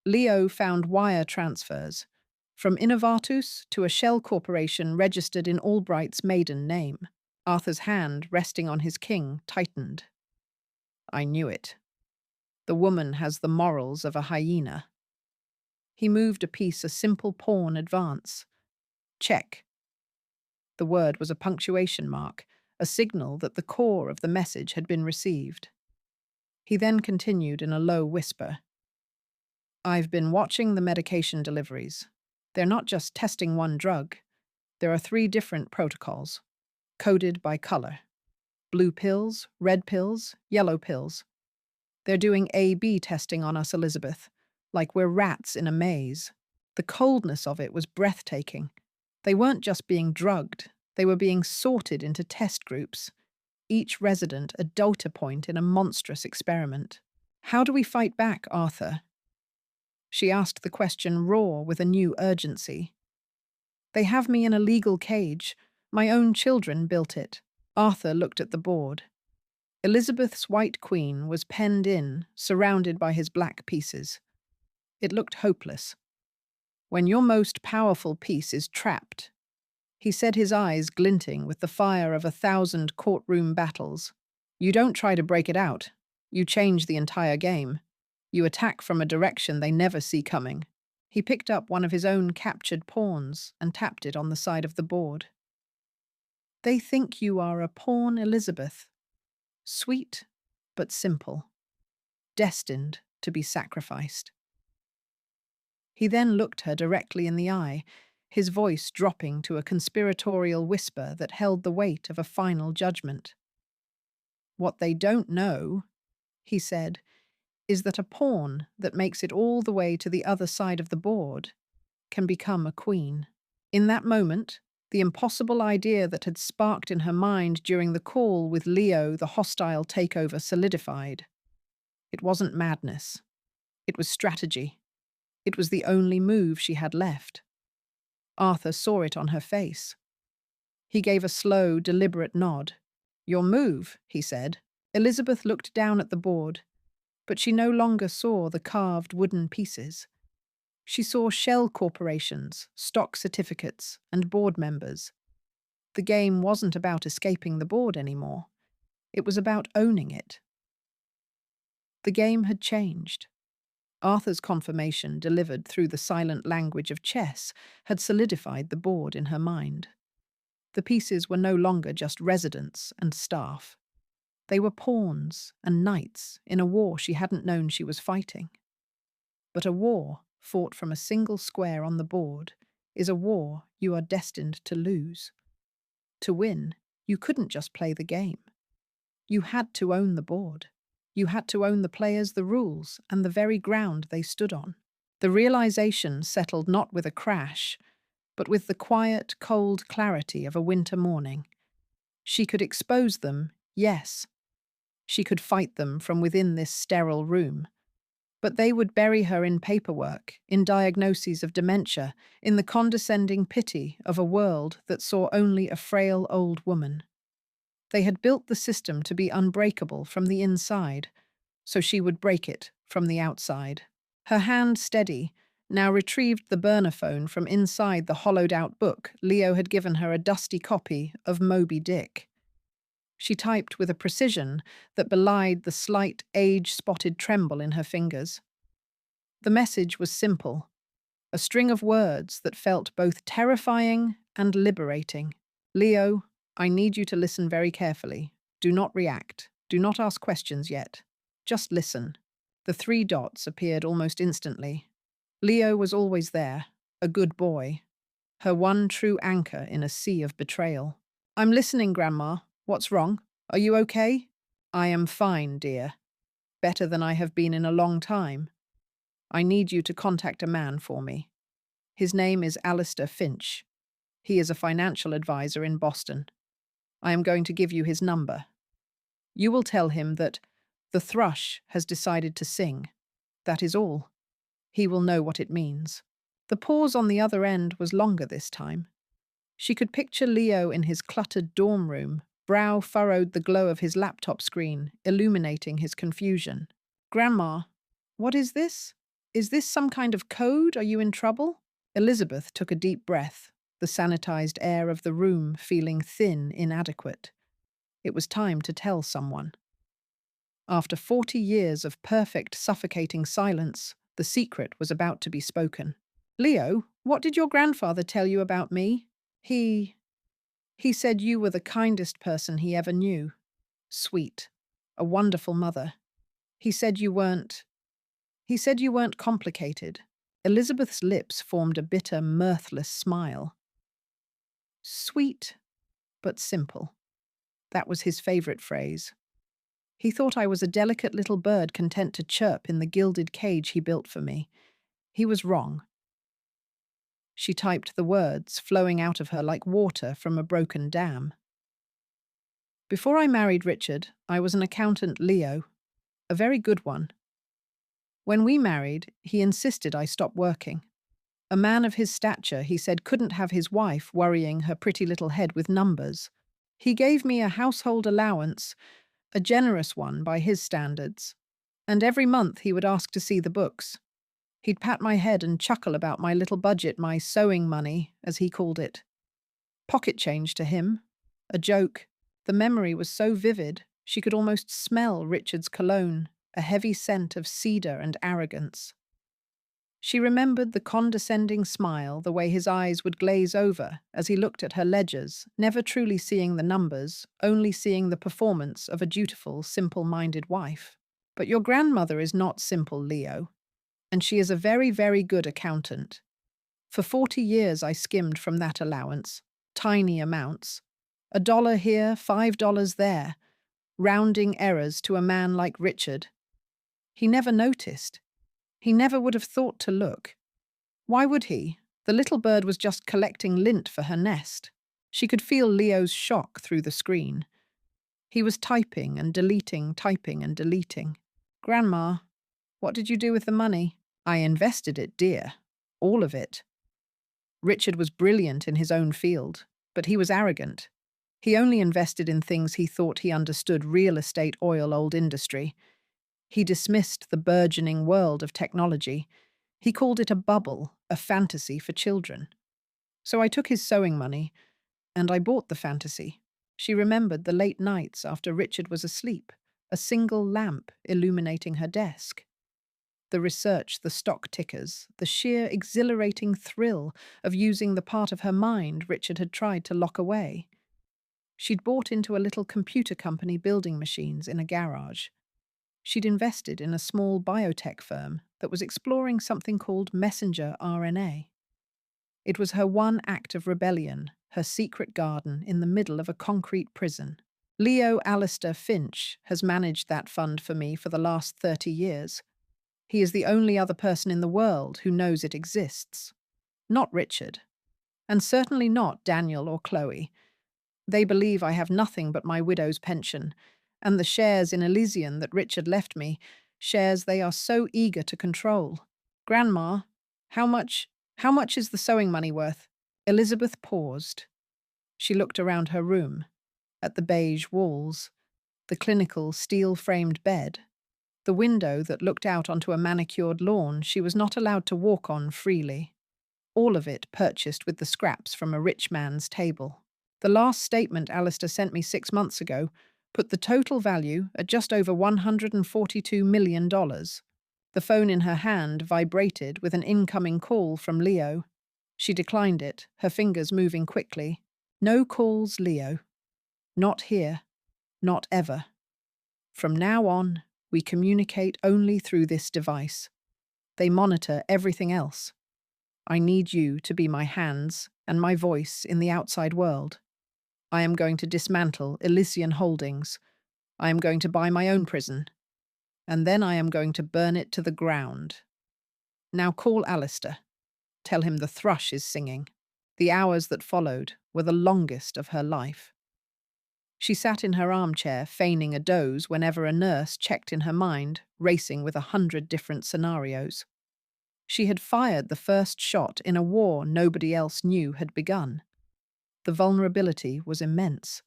Leo found wire transfers from Innovatus to a shell corporation registered in Albright's maiden name. Arthur's hand, resting on his king, tightened. "I knew it. The woman has the morals of a hyena." He moved a piece, a simple pawn advance. "Check." The word was a punctuation mark, a signal that the core of the message had been received. He then continued in a low whisper. "I've been watching the medication deliveries. They're not just testing one drug. There are 3 different protocols, coded by color. Blue pills, red pills, yellow pills. They're doing A/B testing on us, Elizabeth, like we're rats in a maze." The coldness of it was breathtaking. They weren't just being drugged, they were being sorted into test groups, each resident a data point in a monstrous experiment. "How do we fight back, Arthur?" She asked the question raw with a new urgency. "They have me in a legal cage. My own children built it." Arthur looked at the board. Elizabeth's white queen was penned in, surrounded by his black pieces. It looked hopeless. "When your most powerful piece is trapped," he said, his eyes glinting with the fire of 1,000 courtroom battles, "you don't try to break it out. You change the entire game. You attack from a direction they never see coming." He picked up one of his own captured pawns and tapped it on the side of the board. They think you are a pawn, Elizabeth, sweet but simple, destined to be sacrificed. He then looked her directly in the eye, his voice dropping to a conspiratorial whisper that held the weight of a final judgment. What they don't know, he said, is that a pawn that makes it all the way to the other side of the board can become a queen. In that moment, the impossible idea that had sparked in her mind during the call with Leo, the hostile takeover, solidified. It wasn't madness. It was strategy. It was the only move she had left. Arthur saw it on her face. He gave a slow, deliberate nod. "Your move," he said. Elizabeth looked down at the board, but she no longer saw the carved wooden pieces. She saw shell corporations, stock certificates, and board members. The game wasn't about escaping the board anymore. It was about owning it. The game had changed. Arthur's confirmation, delivered through the silent language of chess, had solidified the board in her mind. The pieces were no longer just residents and staff. They were pawns and knights in a war she hadn't known she was fighting. But a war fought from a single square on the board is a war you are destined to lose. To win, you couldn't just play the game. You had to own the board. You had to own the players, the rules, and the very ground they stood on. The realization settled not with a crash, but with the quiet, cold clarity of a winter morning. She could expose them, yes. She could fight them from within this sterile room. But they would bury her in paperwork, in diagnoses of dementia, in the condescending pity of a world that saw only a frail old woman. They had built the system to be unbreakable from the inside, so she would break it from the outside. Her hand steady, now retrieved the burner phone from inside the hollowed-out book Leo had given her, a dusty copy of Moby Dick. She typed with a precision that belied the slight, age-spotted tremble in her fingers. The message was simple, a string of words that felt both terrifying and liberating. "Leo, I need you to listen very carefully. Do not react. Do not ask questions yet. Just listen." The 3 dots appeared almost instantly. Leo was always there, a good boy, her one true anchor in a sea of betrayal. "I'm listening, Grandma. What's wrong? Are you okay?" "I am fine, dear. Better than I have been in a long time. I need you to contact a man for me. His name is Alistair Finch. He is a financial advisor in Boston. I am going to give you his number. You will tell him that the thrush has decided to sing. That is all. He will know what it means." The pause on the other end was longer this time. She could picture Leo in his cluttered dorm room, brow furrowed the glow of his laptop screen, illuminating his confusion. "Grandma, what is this? Is this some kind of code? Are you in trouble?" Elizabeth took a deep breath, the sanitized air of the room feeling thin, inadequate. It was time to tell someone. After 40 years of perfect, suffocating silence, the secret was about to be spoken. "Leo, what did your grandfather tell you about me?" He said you were the kindest person he ever knew. Sweet. A wonderful mother. He said you weren't complicated." Elizabeth's lips formed a bitter, mirthless smile. "Sweet, but simple." That was his favorite phrase. He thought I was a delicate little bird content to chirp in the gilded cage he built for me. He was wrong. She typed the words, flowing out of her like water from a broken dam. "Before I married Richard, I was an accountant, Leo. A very good one. When we married, he insisted I stop working. A man of his stature, he said, couldn't have his wife worrying her pretty little head with numbers. He gave me a household allowance, a generous one by his standards, and every month he would ask to see the books. He'd pat my head and chuckle about my little budget, my sewing money, as he called it. Pocket change to him. A joke. The memory was so vivid, she could almost smell Richard's cologne, a heavy scent of cedar and arrogance. She remembered the condescending smile, the way his eyes would glaze over as he looked at her ledgers, never truly seeing the numbers, only seeing the performance of a dutiful, simple-minded wife. But your grandmother is not simple, Leo, and she is a very, very good accountant. For 40 years I skimmed from that allowance, tiny amounts. $1 here, $5 there, rounding errors to a man like Richard. He never noticed. He never would have thought to look. Why would he? The little bird was just collecting lint for her nest. She could feel Leo's shock through the screen. He was typing and deleting, typing and deleting. Grandma, what did you do with the money? I invested it, dear. All of it. Richard was brilliant in his own field, but he was arrogant. He only invested in things he thought he understood: real estate, oil, old industry. He dismissed the burgeoning world of technology. He called it a bubble, a fantasy for children. So I took his sewing money, and I bought the fantasy. She remembered the late nights after Richard was asleep, a single lamp illuminating her desk. The research, the stock tickers, the sheer exhilarating thrill of using the part of her mind Richard had tried to lock away. She'd bought into a little computer company building machines in a garage. She'd invested in a small biotech firm that was exploring something called messenger RNA. It was her one act of rebellion, her secret garden in the middle of a concrete prison. Leo Alistair Finch has managed that fund for me for the last 30 years. He is the only other person in the world who knows it exists. Not Richard. And certainly not Daniel or Chloe. They believe I have nothing but my widow's pension, and the shares in Elysian that Richard left me, shares they are so eager to control. Grandma, how much is the sewing money worth? Elizabeth paused. She looked around her room, at the beige walls, the clinical steel-framed bed, the window that looked out onto a manicured lawn she was not allowed to walk on freely. All of it purchased with the scraps from a rich man's table. The last statement Alistair sent me 6 months ago put the total value at just over $142 million. The phone in her hand vibrated with an incoming call from Leo. She declined it, her fingers moving quickly. No calls, Leo. Not here. Not ever. From now on, we communicate only through this device. They monitor everything else. I need you to be my hands and my voice in the outside world. I am going to dismantle Elysian Holdings. I am going to buy my own prison. And then I am going to burn it to the ground. Now call Alistair. Tell him the thrush is singing. The hours that followed were the longest of her life. She sat in her armchair, feigning a doze whenever a nurse checked in her mind, racing with 100 different scenarios. She had fired the first shot in a war nobody else knew had begun. The vulnerability was immense.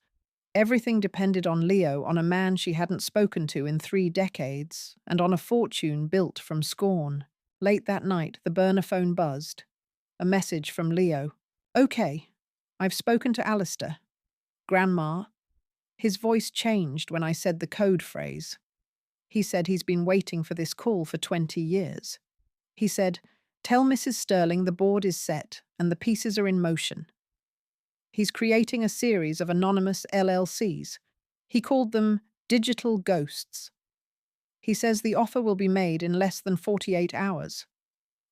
Everything depended on Leo, on a man she hadn't spoken to in 3 decades, and on a fortune built from scorn. Late that night, the burner phone buzzed. A message from Leo. Okay, I've spoken to Alistair. Grandma. His voice changed when I said the code phrase. He said he's been waiting for this call for 20 years. He said, tell Mrs. Sterling the board is set and the pieces are in motion. He's creating a series of anonymous LLCs. He called them digital ghosts. He says the offer will be made in less than 48 hours.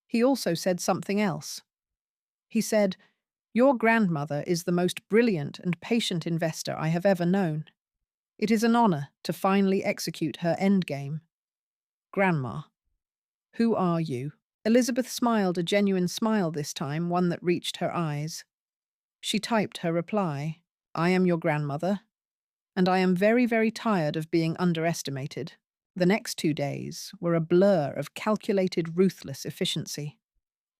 He also said something else. He said, your grandmother is the most brilliant and patient investor I have ever known. It is an honor to finally execute her endgame. Grandma. Who are you? Elizabeth smiled, a genuine smile this time, one that reached her eyes. She typed her reply. I am your grandmother, and I am very, very tired of being underestimated. The next 2 days were a blur of calculated, ruthless efficiency.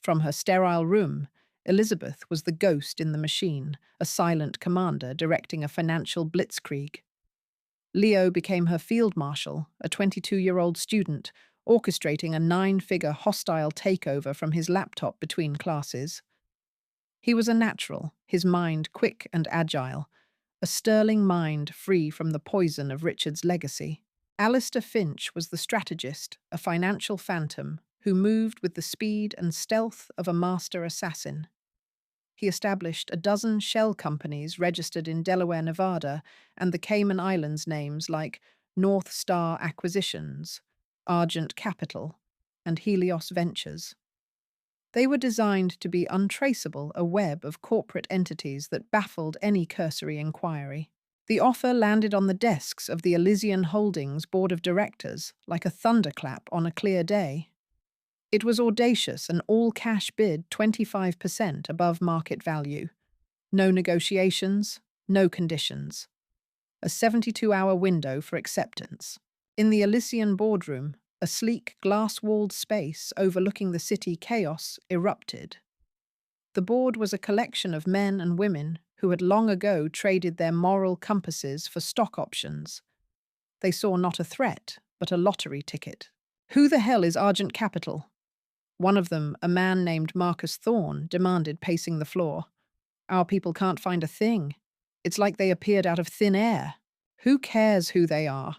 From her sterile room, Elizabeth was the ghost in the machine, a silent commander directing a financial blitzkrieg. Leo became her field marshal, a 22-year-old student, orchestrating a 9-figure hostile takeover from his laptop between classes. He was a natural, his mind quick and agile, a sterling mind free from the poison of Richard's legacy. Alistair Finch was the strategist, a financial phantom, who moved with the speed and stealth of a master assassin. He established a dozen shell companies registered in Delaware, Nevada, and the Cayman Islands names like North Star Acquisitions, Argent Capital, and Helios Ventures. They were designed to be untraceable, a web of corporate entities that baffled any cursory inquiry. The offer landed on the desks of the Elysian Holdings board of directors like a thunderclap on a clear day. It was audacious, an all-cash bid 25% above market value. No negotiations, no conditions. A 72-hour window for acceptance. In the Elysian boardroom, a sleek, glass-walled space overlooking the city chaos erupted. The board was a collection of men and women who had long ago traded their moral compasses for stock options. They saw not a threat, but a lottery ticket. Who the hell is Argent Capital? One of them, a man named Marcus Thorne, demanded, pacing the floor. Our people can't find a thing. It's like they appeared out of thin air. Who cares who they are?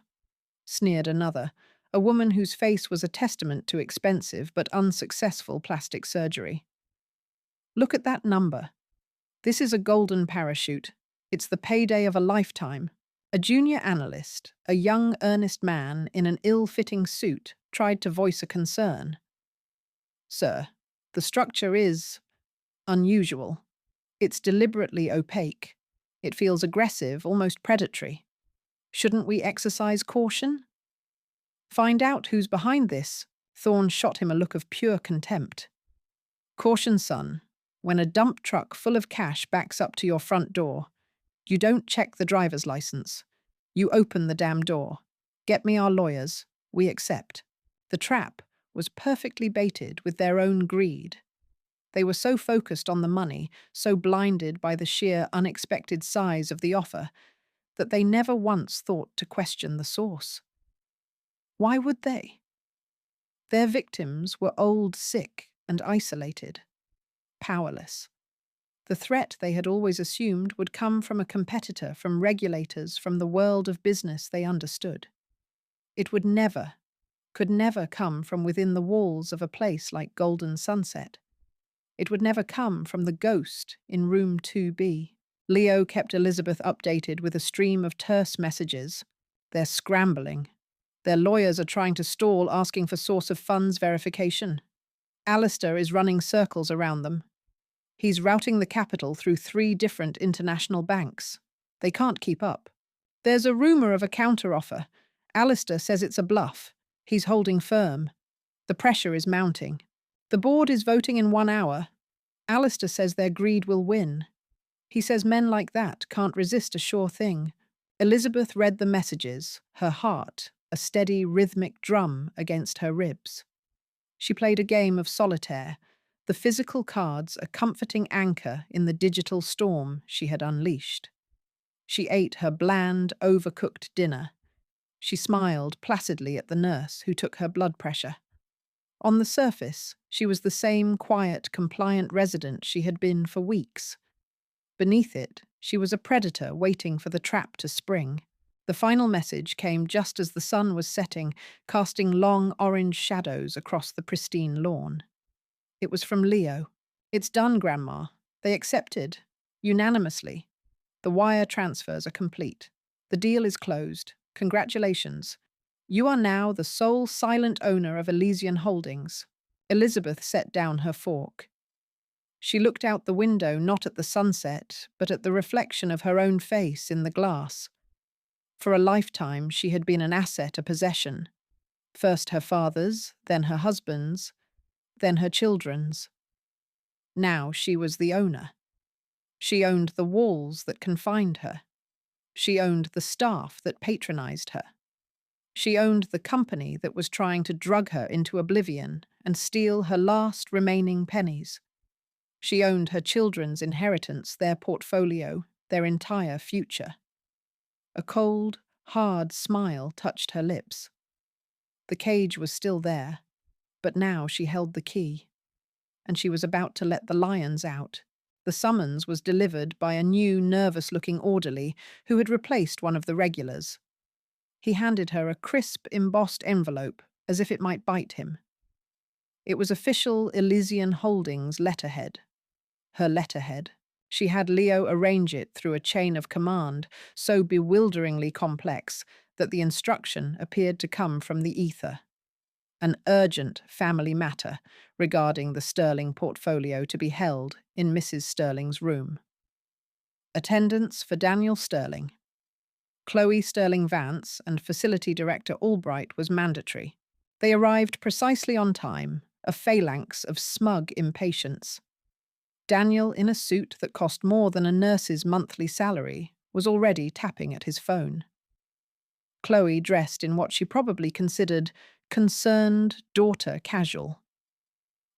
Sneered another, a woman whose face was a testament to expensive but unsuccessful plastic surgery. Look at that number. This is a golden parachute. It's the payday of a lifetime. A junior analyst, a young, earnest man in an ill-fitting suit, tried to voice a concern. Sir, the structure is unusual. It's deliberately opaque. It feels aggressive, almost predatory. Shouldn't we exercise caution? Find out who's behind this. Thorne shot him a look of pure contempt. Caution, son. When a dump truck full of cash backs up to your front door, you don't check the driver's license. You open the damn door. Get me our lawyers. We accept. The trap was perfectly baited with their own greed. They were so focused on the money, so blinded by the sheer unexpected size of the offer, that they never once thought to question the source. Why would they? Their victims were old, sick, and isolated, powerless. The threat they had always assumed would come from a competitor, from regulators, from the world of business they understood. It would never, could never come from within the walls of a place like Golden Sunset. It would never come from the ghost in room 2B. Leo kept Elizabeth updated with a stream of terse messages. They're scrambling. Their lawyers are trying to stall, asking for source of funds verification. Alistair is running circles around them. He's routing the capital through 3 different international banks. They can't keep up. There's a rumor of a counteroffer. Alistair says it's a bluff. He's holding firm. The pressure is mounting. The board is voting in 1 hour. Alistair says their greed will win. He says men like that can't resist a sure thing. Elizabeth read the messages, her heart a steady, rhythmic drum against her ribs. She played a game of solitaire, the physical cards a comforting anchor in the digital storm she had unleashed. She ate her bland, overcooked dinner. She smiled placidly at the nurse who took her blood pressure. On the surface, she was the same quiet, compliant resident she had been for weeks. Beneath it, she was a predator waiting for the trap to spring. The final message came just as the sun was setting, casting long orange shadows across the pristine lawn. It was from Leo. It's done, Grandma. They accepted. Unanimously. The wire transfers are complete. The deal is closed. Congratulations. You are now the sole silent owner of Elysian Holdings. Elizabeth set down her fork. She looked out the window not at the sunset, but at the reflection of her own face in the glass. For a lifetime, she had been an asset, a possession. First her father's, then her husband's, then her children's. Now she was the owner. She owned the walls that confined her. She owned the staff that patronized her. She owned the company that was trying to drug her into oblivion and steal her last remaining pennies. She owned her children's inheritance, their portfolio, their entire future. A cold, hard smile touched her lips. The cage was still there, but now she held the key, and she was about to let the lions out. The summons was delivered by a new, nervous-looking orderly who had replaced one of the regulars. He handed her a crisp, embossed envelope, as if it might bite him. It was official Elysian Holdings letterhead. Her letterhead. She had Leo arrange it through a chain of command so bewilderingly complex that the instruction appeared to come from the ether. An urgent family matter regarding the Sterling portfolio to be held in Mrs. Sterling's room. Attendance for Daniel Sterling. Chloe Sterling Vance and Facility Director Albright was mandatory. They arrived precisely on time, a phalanx of smug impatience. Daniel, in a suit that cost more than a nurse's monthly salary, was already tapping at his phone. Chloe dressed in what she probably considered concerned daughter casual.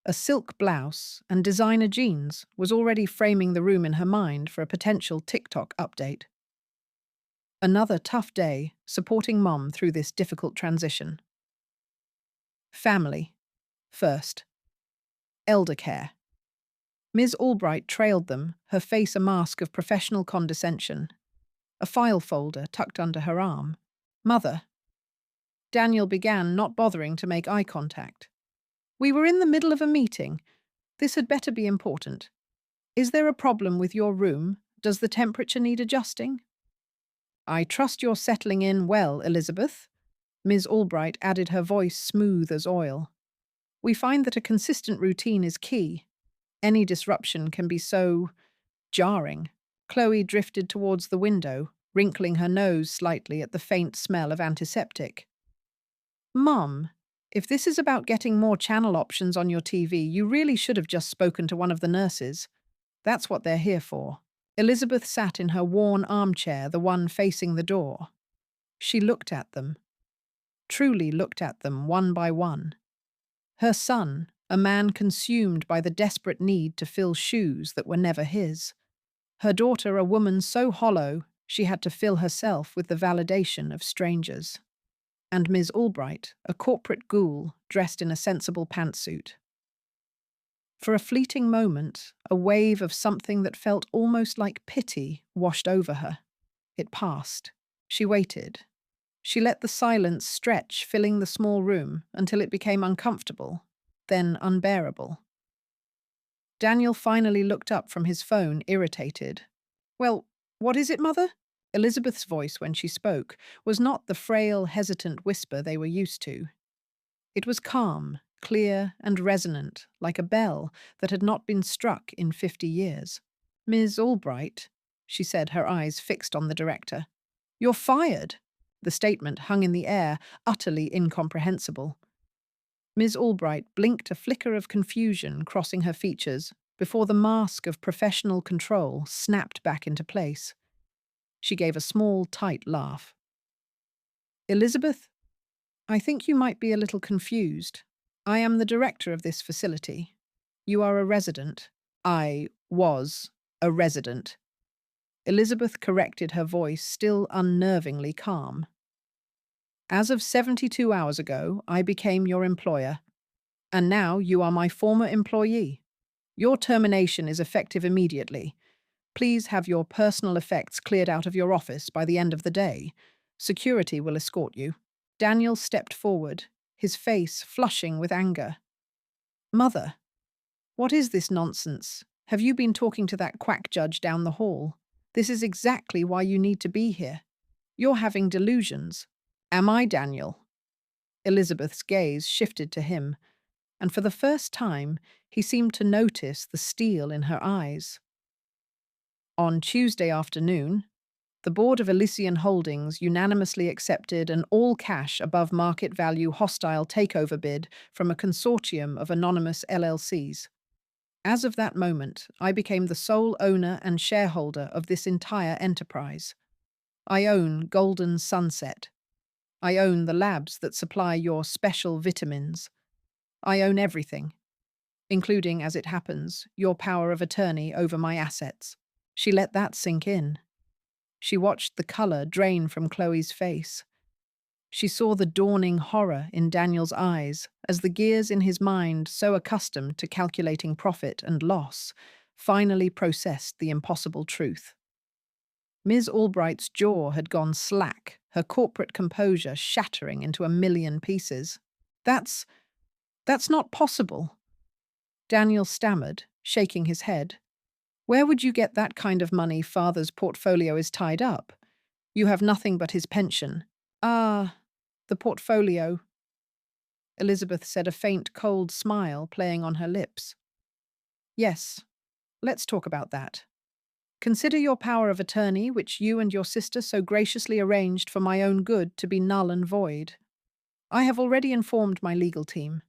A silk blouse and designer jeans was already framing the room in her mind for a potential TikTok update. Another tough day supporting Mom through this difficult transition. Family. First. Elder care. Ms. Albright trailed them, her face a mask of professional condescension. A file folder tucked under her arm. Mother. Daniel began, not bothering to make eye contact. We were in the middle of a meeting. This had better be important. Is there a problem with your room? Does the temperature need adjusting? I trust you're settling in well, Elizabeth. Ms. Albright added, her voice smooth as oil. We find that a consistent routine is key. Any disruption can be so jarring. Chloe drifted towards the window, wrinkling her nose slightly at the faint smell of antiseptic. Mum, if this is about getting more channel options on your TV, you really should have just spoken to one of the nurses. That's what they're here for. Elizabeth sat in her worn armchair, the one facing the door. She looked at them. Truly looked at them one by one. Her son, a man consumed by the desperate need to fill shoes that were never his. Her daughter, a woman so hollow she had to fill herself with the validation of strangers. And Ms. Albright, a corporate ghoul dressed in a sensible pantsuit. For a fleeting moment, a wave of something that felt almost like pity washed over her. It passed. She waited. She let the silence stretch, filling the small room, until it became uncomfortable, then unbearable. Daniel finally looked up from his phone, irritated. Well, what is it, Mother? Elizabeth's voice, when she spoke, was not the frail, hesitant whisper they were used to. It was calm, clear, and resonant, like a bell that had not been struck in 50 years. Ms. Albright, she said, her eyes fixed on the director. You're fired. The statement hung in the air, utterly incomprehensible. Ms. Albright blinked, a flicker of confusion crossing her features before the mask of professional control snapped back into place. She gave a small, tight laugh. Elizabeth, I think you might be a little confused. I am the director of this facility. You are a resident. I was a resident. Elizabeth corrected, her voice still unnervingly calm. As of 72 hours ago, I became your employer, and now you are my former employee. Your termination is effective immediately. Please have your personal effects cleared out of your office by the end of the day. Security will escort you. Daniel stepped forward, his face flushing with anger. Mother, what is this nonsense? Have you been talking to that quack judge down the hall? This is exactly why you need to be here. You're having delusions. Am I, Daniel? Elizabeth's gaze shifted to him, and for the first time he seemed to notice the steel in her eyes. On Tuesday afternoon, the board of Elysian Holdings unanimously accepted an all-cash above-market value hostile takeover bid from a consortium of anonymous LLCs. As of that moment, I became the sole owner and shareholder of this entire enterprise. I own Golden Sunset. I own the labs that supply your special vitamins. I own everything, including, as it happens, your power of attorney over my assets. She let that sink in. She watched the color drain from Chloe's face. She saw the dawning horror in Daniel's eyes as the gears in his mind, so accustomed to calculating profit and loss, finally processed the impossible truth. Ms. Albright's jaw had gone slack, her corporate composure shattering into a million pieces. That's That's not possible. Daniel stammered, shaking his head. Where would you get that kind of money? Father's portfolio is tied up. You have nothing but his pension. Ah, the portfolio. Elizabeth said, a faint, cold smile playing on her lips. Yes, let's talk about that. Consider your power of attorney, which you and your sister so graciously arranged for my own good, to be null and void. I have already informed my legal team.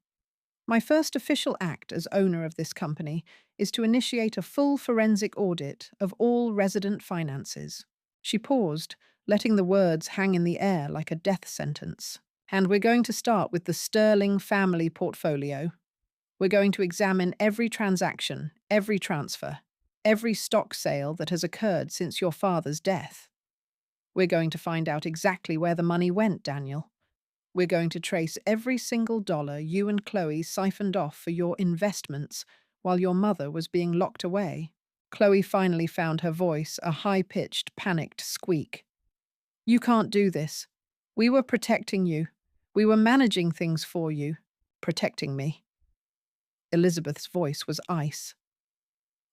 My first official act as owner of this company is to initiate a full forensic audit of all resident finances. She paused, letting the words hang in the air like a death sentence. And we're going to start with the Sterling family portfolio. We're going to examine every transaction, every transfer, every stock sale that has occurred since your father's death. We're going to find out exactly where the money went, Daniel. We're going to trace every single dollar you and Chloe siphoned off for your investments while your mother was being locked away. Chloe finally found her voice, a high-pitched, panicked squeak. You can't do this. We were protecting you. We were managing things for you. Protecting me. Elizabeth's voice was ice.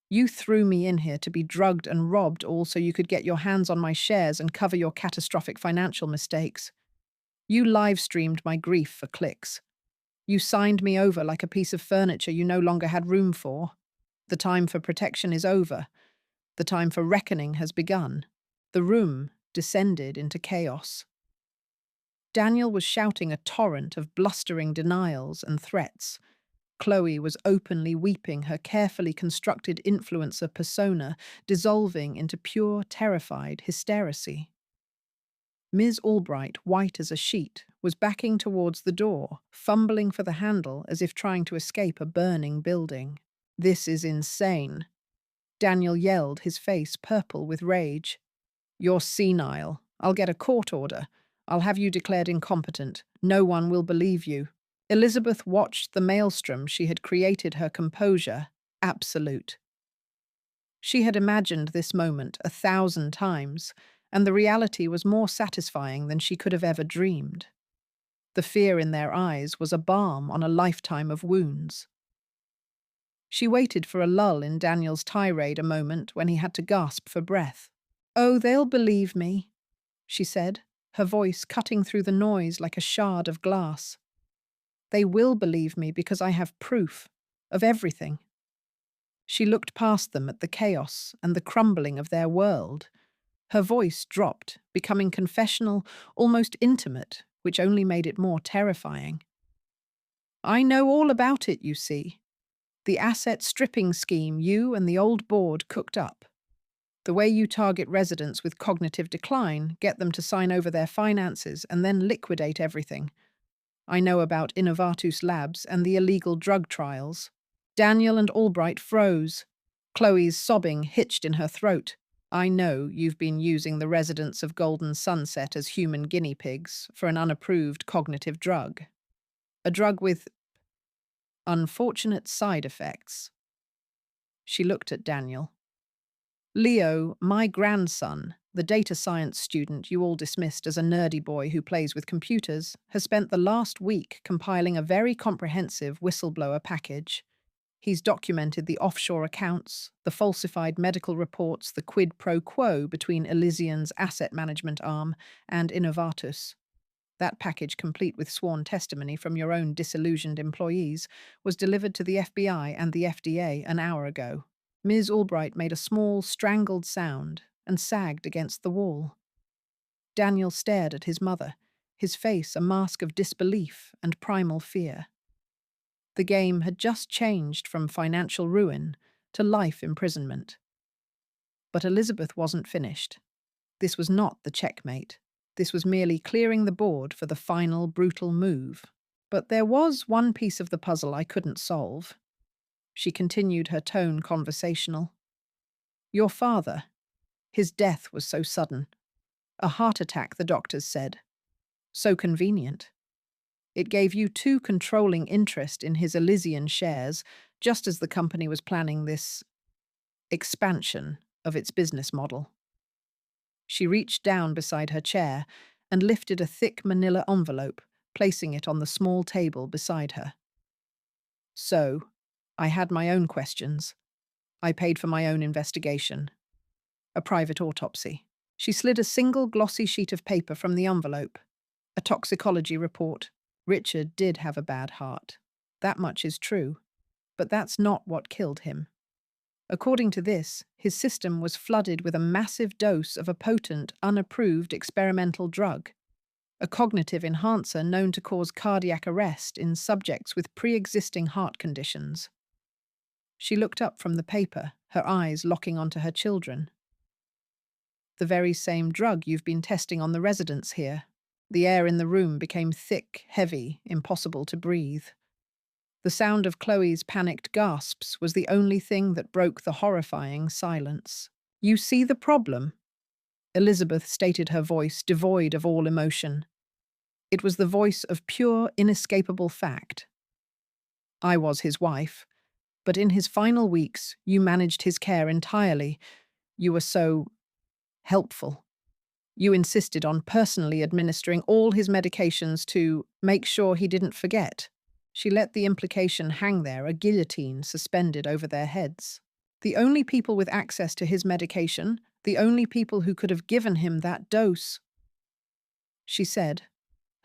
You threw me in here to be drugged and robbed all so you could get your hands on my shares and cover your catastrophic financial mistakes. You live-streamed my grief for clicks. You signed me over like a piece of furniture you no longer had room for. The time for protection is over. The time for reckoning has begun. The room descended into chaos. Daniel was shouting a torrent of blustering denials and threats. Chloe was openly weeping, her carefully constructed influencer persona dissolving into pure, terrified hysterisy. Ms. Albright, white as a sheet, was backing towards the door, fumbling for the handle as if trying to escape a burning building. This is insane. Daniel yelled, his face purple with rage. You're senile. I'll get a court order. I'll have you declared incompetent. No one will believe you. Elizabeth watched the maelstrom she had created, her composure absolute. She had imagined this moment 1,000 times, and the reality was more satisfying than she could have ever dreamed. The fear in their eyes was a balm on a lifetime of wounds. She waited for a lull in Daniel's tirade, a moment when he had to gasp for breath. Oh, they'll believe me, she said, her voice cutting through the noise like a shard of glass. They will believe me because I have proof of everything. She looked past them at the chaos and the crumbling of their world. Her voice dropped, becoming confessional, almost intimate, which only made it more terrifying. I know all about it, you see. The asset stripping scheme you and the old board cooked up. The way you target residents with cognitive decline, get them to sign over their finances, and then liquidate everything. I know about Innovatus Labs and the illegal drug trials. Daniel and Albright froze. Chloe's sobbing hitched in her throat. I know you've been using the residents of Golden Sunset as human guinea pigs for an unapproved cognitive drug. A drug with unfortunate side effects. She looked at Daniel. Leo, my grandson, the data science student you all dismissed as a nerdy boy who plays with computers, has spent the last week compiling a very comprehensive whistleblower package. He's documented the offshore accounts, the falsified medical reports, the quid pro quo between Elysian's asset management arm and Innovatus. That package, complete with sworn testimony from your own disillusioned employees, was delivered to the FBI and the FDA an hour ago. Ms. Albright made a small, strangled sound and sagged against the wall. Daniel stared at his mother, his face a mask of disbelief and primal fear. The game had just changed from financial ruin to life imprisonment. But Elizabeth wasn't finished. This was not the checkmate. This was merely clearing the board for the final brutal move. But there was one piece of the puzzle I couldn't solve. She continued, her tone conversational. Your father. His death was so sudden. A heart attack, the doctors said. So convenient. It gave you too controlling interest in his Elysian shares, just as the company was planning this expansion of its business model. She reached down beside her chair and lifted a thick manila envelope, placing it on the small table beside her. So, I had my own questions. I paid for my own investigation. A private autopsy. She slid a single glossy sheet of paper from the envelope. A toxicology report. Richard did have a bad heart. That much is true. But that's not what killed him. According to this, his system was flooded with a massive dose of a potent, unapproved experimental drug, a cognitive enhancer known to cause cardiac arrest in subjects with pre-existing heart conditions. She looked up from the paper, her eyes locking onto her children. The very same drug you've been testing on the residents here. The air in the room became thick, heavy, impossible to breathe. The sound of Chloe's panicked gasps was the only thing that broke the horrifying silence. You see the problem? Elizabeth stated, her voice devoid of all emotion. It was the voice of pure, inescapable fact. I was his wife, but in his final weeks, you managed his care entirely. You were so helpful. You insisted on personally administering all his medications to make sure he didn't forget. She let the implication hang there, a guillotine suspended over their heads. The only people with access to his medication, the only people who could have given him that dose. She said,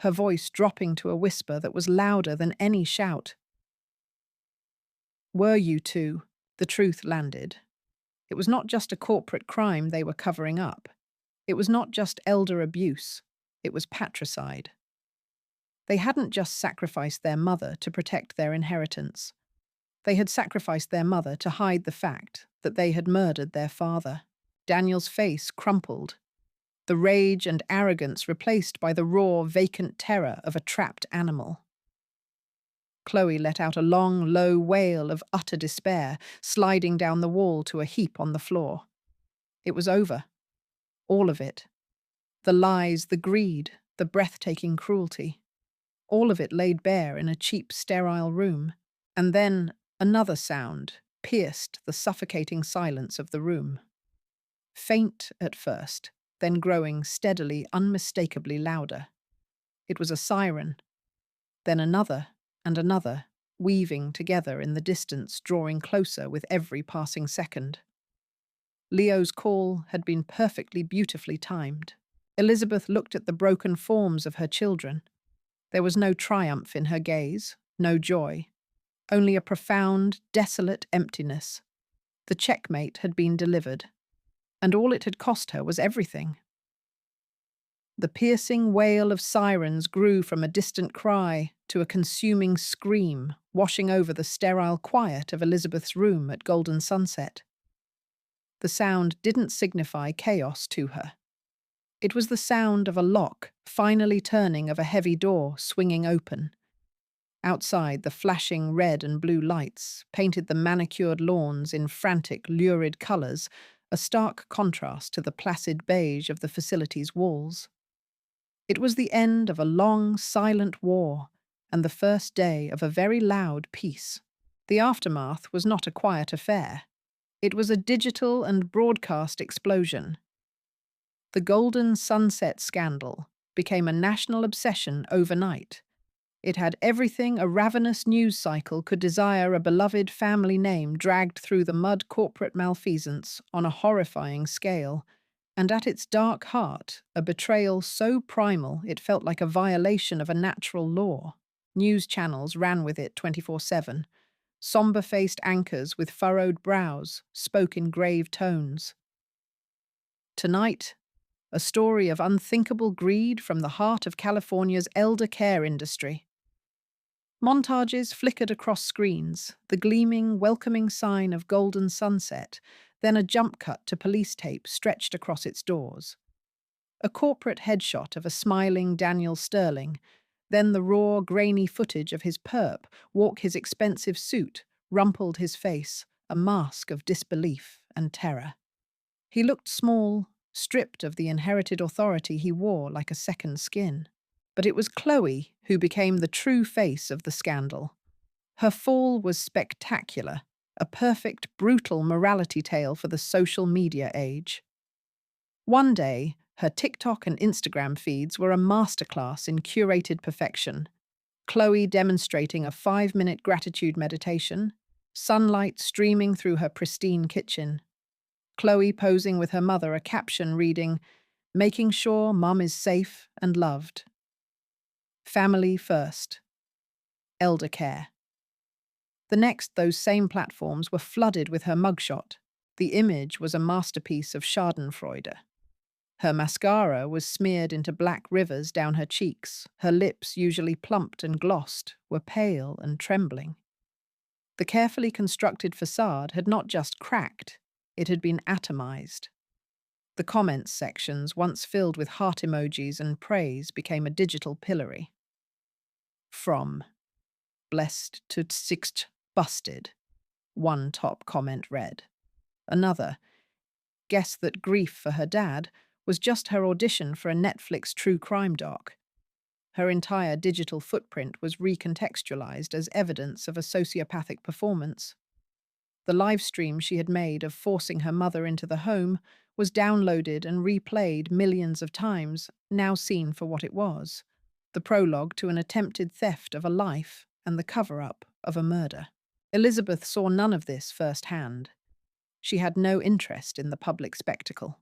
her voice dropping to a whisper that was louder than any shout. Were you two? The truth landed. It was not just a corporate crime they were covering up. It was not just elder abuse. It was patricide. They hadn't just sacrificed their mother to protect their inheritance. They had sacrificed their mother to hide the fact that they had murdered their father. Daniel's face crumpled, the rage and arrogance replaced by the raw, vacant terror of a trapped animal. Chloe let out a long, low wail of utter despair, sliding down the wall to a heap on the floor. It was over. All of it. The lies, the greed, the breathtaking cruelty. All of it laid bare in a cheap, sterile room. And then another sound pierced the suffocating silence of the room. Faint at first, then growing steadily, unmistakably louder. It was a siren. Then another and another, weaving together in the distance, drawing closer with every passing second. Leo's call had been perfectly, beautifully timed. Elizabeth looked at the broken forms of her children. There was no triumph in her gaze, no joy, only a profound, desolate emptiness. The checkmate had been delivered, and all it had cost her was everything. The piercing wail of sirens grew from a distant cry to a consuming scream, washing over the sterile quiet of Elizabeth's room at Golden Sunset. The sound didn't signify chaos to her. It was the sound of a lock finally turning, of a heavy door swinging open. Outside, the flashing red and blue lights painted the manicured lawns in frantic, lurid colours, a stark contrast to the placid beige of the facility's walls. It was the end of a long, silent war and the first day of a very loud peace. The aftermath was not a quiet affair. It was a digital and broadcast explosion. The Golden Sunset scandal became a national obsession overnight. It had everything a ravenous news cycle could desire: a beloved family name dragged through the mud, corporate malfeasance on a horrifying scale, and at its dark heart, a betrayal so primal it felt like a violation of a natural law. News channels ran with it 24/7. Somber-faced anchors with furrowed brows spoke in grave tones. Tonight, a story of unthinkable greed from the heart of California's elder care industry. Montages flickered across screens, the gleaming, welcoming sign of Golden Sunset, then a jump cut to police tape stretched across its doors. A corporate headshot of a smiling Daniel Sterling, then the raw, grainy footage of his perp walk his expensive suit, rumpled his face, a mask of disbelief and terror. He looked small, stripped of the inherited authority he wore like a second skin. But it was Chloe who became the true face of the scandal. Her fall was spectacular, a perfect, brutal morality tale for the social media age. One day, her TikTok and Instagram feeds were a masterclass in curated perfection. Chloe demonstrating a 5-minute gratitude meditation, sunlight streaming through her pristine kitchen. Chloe posing with her mother, a caption reading, "Making sure Mum is safe and loved." Family first. Elder care. The next, those same platforms were flooded with her mugshot. The image was a masterpiece of Schadenfreude. Her mascara was smeared into black rivers down her cheeks. Her lips, usually plumped and glossed, were pale and trembling. The carefully constructed facade had not just cracked, it had been atomized. The comments sections, once filled with heart emojis and praise, became a digital pillory. From "Blessed to Sixt Busted," one top comment read. Another, "Guess that grief for her dad was just her audition for a Netflix true crime doc." Her entire digital footprint was recontextualized as evidence of a sociopathic performance. The live stream she had made of forcing her mother into the home was downloaded and replayed millions of times, now seen for what it was: the prologue to an attempted theft of a life and the cover-up of a murder. Elizabeth saw none of this firsthand. She had no interest in the public spectacle.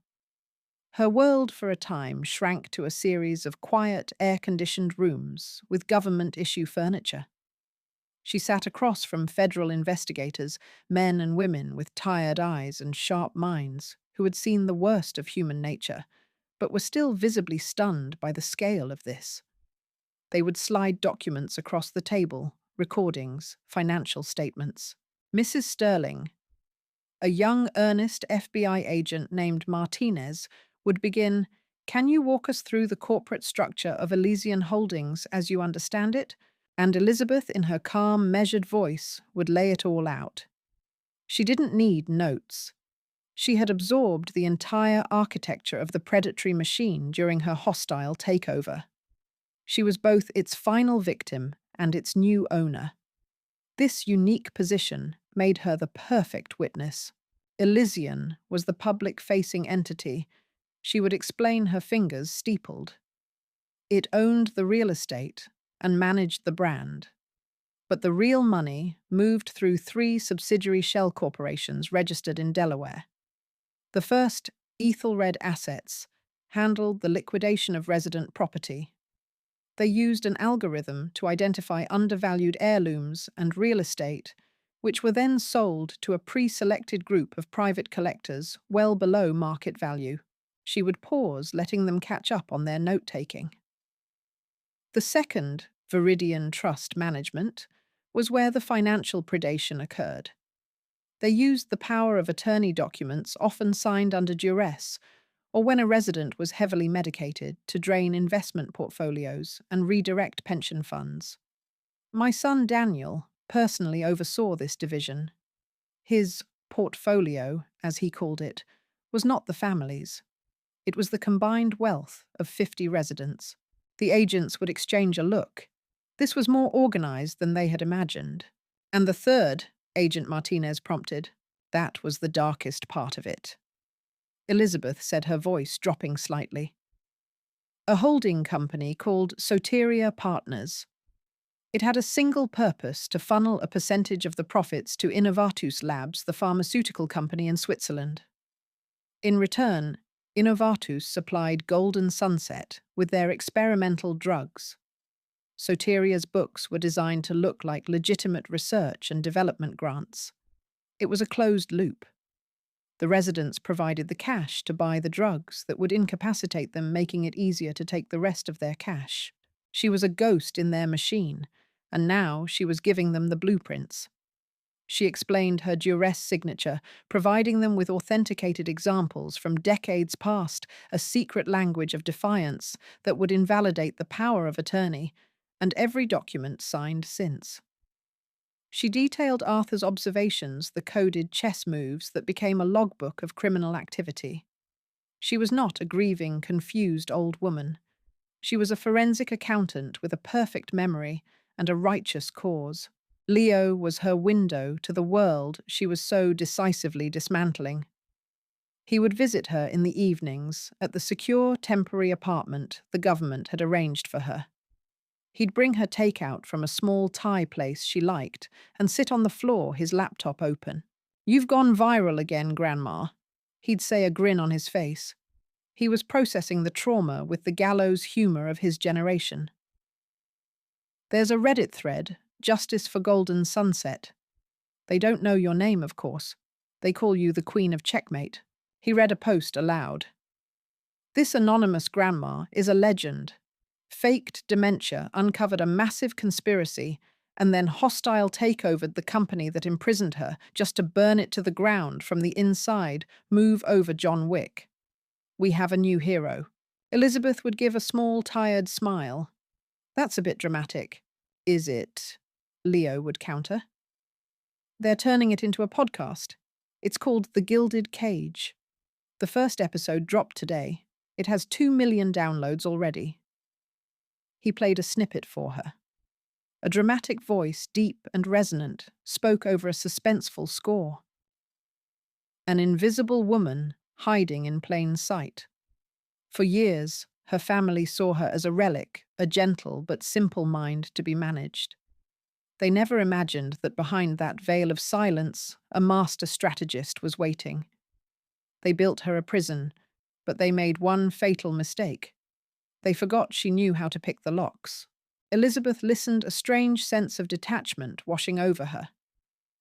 Her world for a time shrank to a series of quiet, air-conditioned rooms with government-issue furniture. She sat across from federal investigators, men and women with tired eyes and sharp minds, who had seen the worst of human nature, but were still visibly stunned by the scale of this. They would slide documents across the table, recordings, financial statements. Mrs. Sterling, a young, earnest FBI agent named Martinez, would begin, "Can you walk us through the corporate structure of Elysian Holdings as you understand it?" And Elizabeth, in her calm, measured voice, would lay it all out. She didn't need notes. She had absorbed the entire architecture of the predatory machine during her hostile takeover. She was both its final victim and its new owner. This unique position made her the perfect witness. Elysian was the public-facing entity. She would explain, her fingers steepled. It owned the real estate and managed the brand. But the real money moved through 3 subsidiary shell corporations registered in Delaware. The first, Ethelred Assets, handled the liquidation of resident property. They used an algorithm to identify undervalued heirlooms and real estate, which were then sold to a pre-selected group of private collectors well below market value. She would pause, letting them catch up on their note-taking. The second, Viridian Trust Management, was where the financial predation occurred. They used the power of attorney documents, often signed under duress, or when a resident was heavily medicated, to drain investment portfolios and redirect pension funds. My son Daniel personally oversaw this division. His portfolio, as he called it, was not the family's. It was the combined wealth of 50 residents. The agents would exchange a look. This was more organized than they had imagined. And the third, Agent Martinez prompted, that was the darkest part of it. Elizabeth said, her voice dropping slightly. A holding company called Soteria Partners. It had a single purpose: to funnel a percentage of the profits to Innovatus Labs, the pharmaceutical company in Switzerland. In return, Innovatus supplied Golden Sunset with their experimental drugs. Soteria's books were designed to look like legitimate research and development grants. It was a closed loop. The residents provided the cash to buy the drugs that would incapacitate them, making it easier to take the rest of their cash. She was a ghost in their machine, and now she was giving them the blueprints. She explained her duress signature, providing them with authenticated examples from decades past, a secret language of defiance that would invalidate the power of attorney, and every document signed since. She detailed Arthur's observations, the coded chess moves that became a logbook of criminal activity. She was not a grieving, confused old woman. She was a forensic accountant with a perfect memory and a righteous cause. Leo was her window to the world she was so decisively dismantling. He would visit her in the evenings at the secure temporary apartment the government had arranged for her. He'd bring her takeout from a small Thai place she liked and sit on the floor, his laptop open. "You've gone viral again, Grandma," he'd say, a grin on his face. He was processing the trauma with the gallows humor of his generation. There's a Reddit thread, Justice for Golden Sunset. They don't know your name, of course. They call you the Queen of Checkmate. He read a post aloud. This anonymous grandma is a legend. Faked dementia, uncovered a massive conspiracy, and then hostile takeovered the company that imprisoned her just to burn it to the ground from the inside, move over John Wick. We have a new hero. Elizabeth would give a small, tired smile. That's a bit dramatic. Is it? Leo would counter. They're turning it into a podcast. It's called The Gilded Cage. The first episode dropped today. It has 2 million downloads already. He played a snippet for her. A dramatic voice, deep and resonant, spoke over a suspenseful score. An invisible woman hiding in plain sight. For years, her family saw her as a relic, a gentle but simple mind to be managed. They never imagined that behind that veil of silence, a master strategist was waiting. They built her a prison, but they made one fatal mistake. They forgot she knew how to pick the locks. Elizabeth listened, a strange sense of detachment washing over her.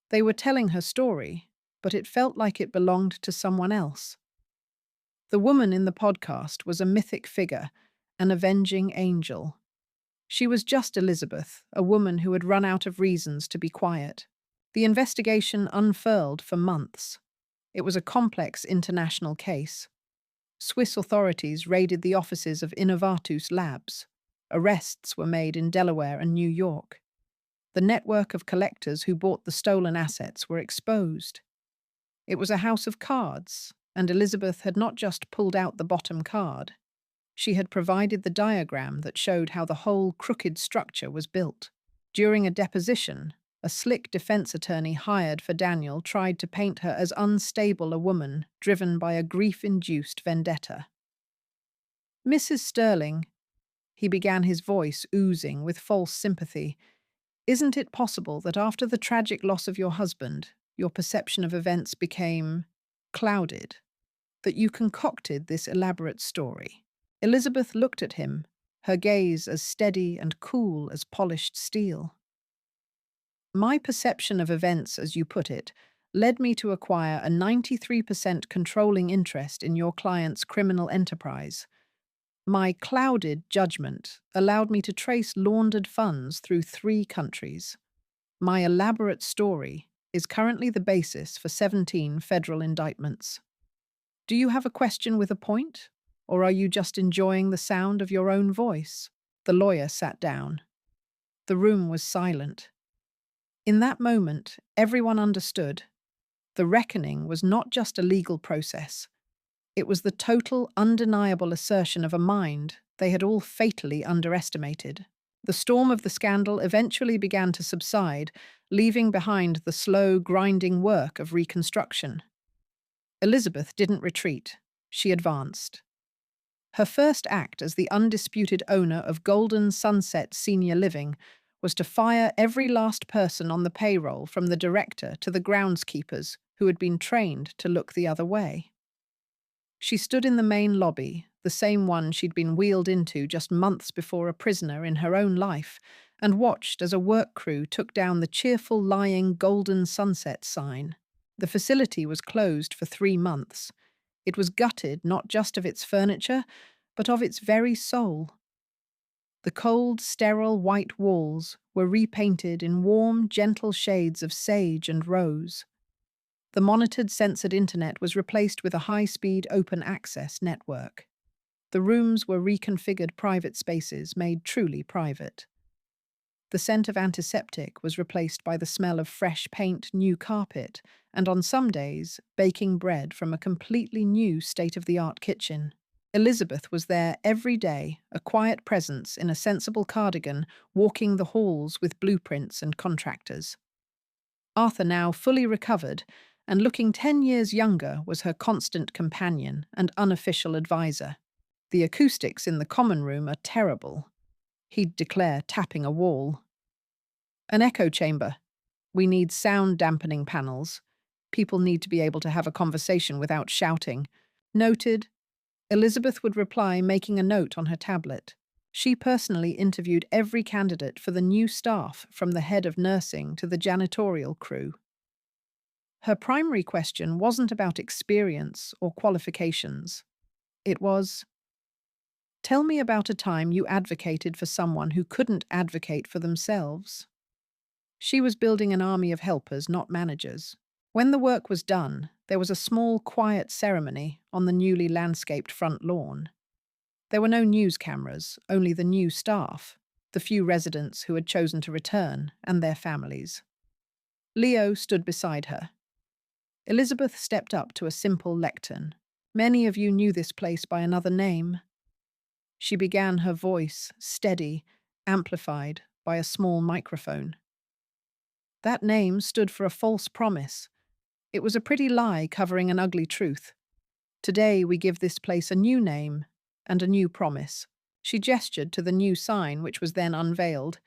They were telling her story, but it felt like it belonged to someone else. The woman in the podcast was a mythic figure, an avenging angel. She was just Elizabeth, a woman who had run out of reasons to be quiet. The investigation unfurled for months. It was a complex international case. Swiss authorities raided the offices of Innovatus Labs. Arrests were made in Delaware and New York. The network of collectors who bought the stolen assets were exposed. It was a house of cards, and Elizabeth had not just pulled out the bottom card. She had provided the diagram that showed how the whole crooked structure was built. During a deposition, a slick defense attorney hired for Daniel tried to paint her as unstable a woman driven by a grief-induced vendetta. "Mrs. Sterling," he began, his voice oozing with false sympathy, "isn't it possible that after the tragic loss of your husband, your perception of events became clouded? That you concocted this elaborate story?" Elizabeth looked at him, her gaze as steady and cool as polished steel. "My perception of events, as you put it, led me to acquire a 93% controlling interest in your client's criminal enterprise. My clouded judgment allowed me to trace laundered funds through 3 countries. My elaborate story is currently the basis for 17 federal indictments. Do you have a question with a point? Or are you just enjoying the sound of your own voice?" The lawyer sat down. The room was silent. In that moment, everyone understood. The reckoning was not just a legal process. It was the total, undeniable assertion of a mind they had all fatally underestimated. The storm of the scandal eventually began to subside, leaving behind the slow, grinding work of reconstruction. Elizabeth didn't retreat. She advanced. Her first act as the undisputed owner of Golden Sunset Senior Living was to fire every last person on the payroll, from the director to the groundskeepers who had been trained to look the other way. She stood in the main lobby, the same one she'd been wheeled into just months before a prisoner in her own life, and watched as a work crew took down the cheerful lying Golden Sunset sign. The facility was closed for 3 months. It was gutted not just of its furniture, but of its very soul. The cold, sterile white walls were repainted in warm, gentle shades of sage and rose. The monitored, censored internet was replaced with a high-speed open-access network. The rooms were reconfigured private spaces made truly private. The scent of antiseptic was replaced by the smell of fresh paint, new carpet, and on some days, baking bread from a completely new state-of-the-art kitchen. Elizabeth was there every day, a quiet presence in a sensible cardigan, walking the halls with blueprints and contractors. Arthur, now fully recovered and looking 10 years younger, was her constant companion and unofficial advisor. The acoustics in the common room are terrible. he'd declare, tapping a wall. An echo chamber. We need sound dampening panels. People need to be able to have a conversation without shouting. Noted. Elizabeth would reply, making a note on her tablet. She personally interviewed every candidate for the new staff, from the head of nursing to the janitorial crew. Her primary question wasn't about experience or qualifications. It was, tell me about a time you advocated for someone who couldn't advocate for themselves. She was building an army of helpers, not managers. When the work was done, there was a small, quiet ceremony on the newly landscaped front lawn. There were no news cameras, only the new staff, the few residents who had chosen to return, and their families. Leo stood beside her. Elizabeth stepped up to a simple lectern. Many of you knew this place by another name. She began, her voice steady, amplified by a small microphone. That name stood for a false promise. It was a pretty lie covering an ugly truth. Today we give this place a new name and a new promise. She gestured to the new sign, which was then unveiled.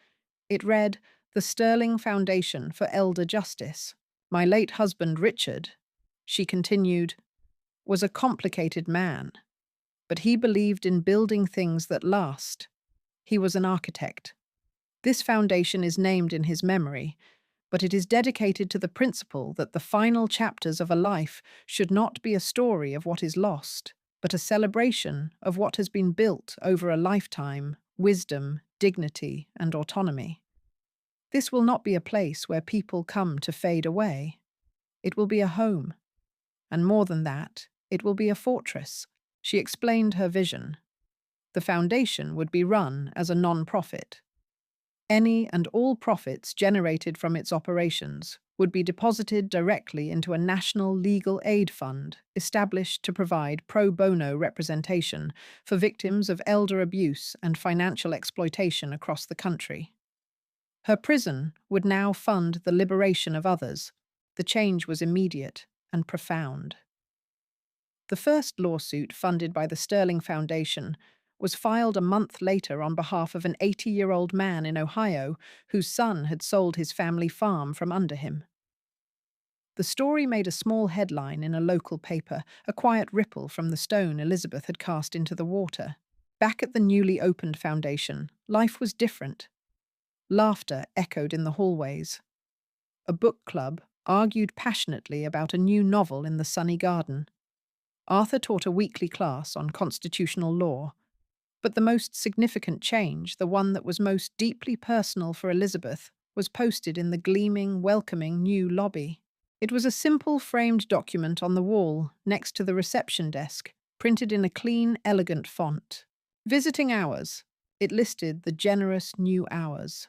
It read, "The Sterling Foundation for Elder Justice." My late husband, Richard, she continued, was a complicated man, but he believed in building things that last. He was an architect. This foundation is named in his memory, but it is dedicated to the principle that the final chapters of a life should not be a story of what is lost, but a celebration of what has been built over a lifetime: wisdom, dignity, and autonomy. This will not be a place where people come to fade away. It will be a home. And more than that, it will be a fortress. She explained her vision. The foundation would be run as a non-profit. Any and all profits generated from its operations would be deposited directly into a national legal aid fund established to provide pro bono representation for victims of elder abuse and financial exploitation across the country. Her prison would now fund the liberation of others. The change was immediate and profound. The first lawsuit, funded by the Sterling Foundation, was filed a month later on behalf of an 80-year-old man in Ohio whose son had sold his family farm from under him. The story made a small headline in a local paper, a quiet ripple from the stone Elizabeth had cast into the water. Back at the newly opened foundation, life was different. Laughter echoed in the hallways. A book club argued passionately about a new novel in the sunny garden. Arthur taught a weekly class on constitutional law, but the most significant change, the one that was most deeply personal for Elizabeth, was posted in the gleaming, welcoming new lobby. It was a simple framed document on the wall next to the reception desk, printed in a clean, elegant font. Visiting hours. It listed the generous new hours.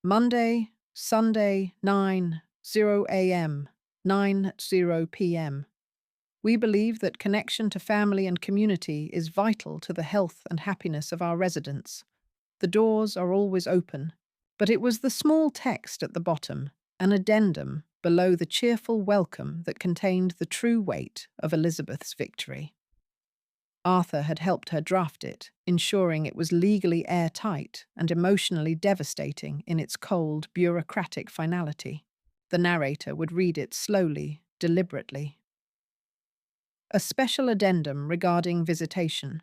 Monday, Sunday, 9:00 a.m., 9:00 p.m. We believe that connection to family and community is vital to the health and happiness of our residents. The doors are always open, but it was the small text at the bottom, an addendum below the cheerful welcome, that contained the true weight of Elizabeth's victory. Arthur had helped her draft it, ensuring it was legally airtight and emotionally devastating in its cold, bureaucratic finality. The narrator would read it slowly, deliberately. A special addendum regarding visitation.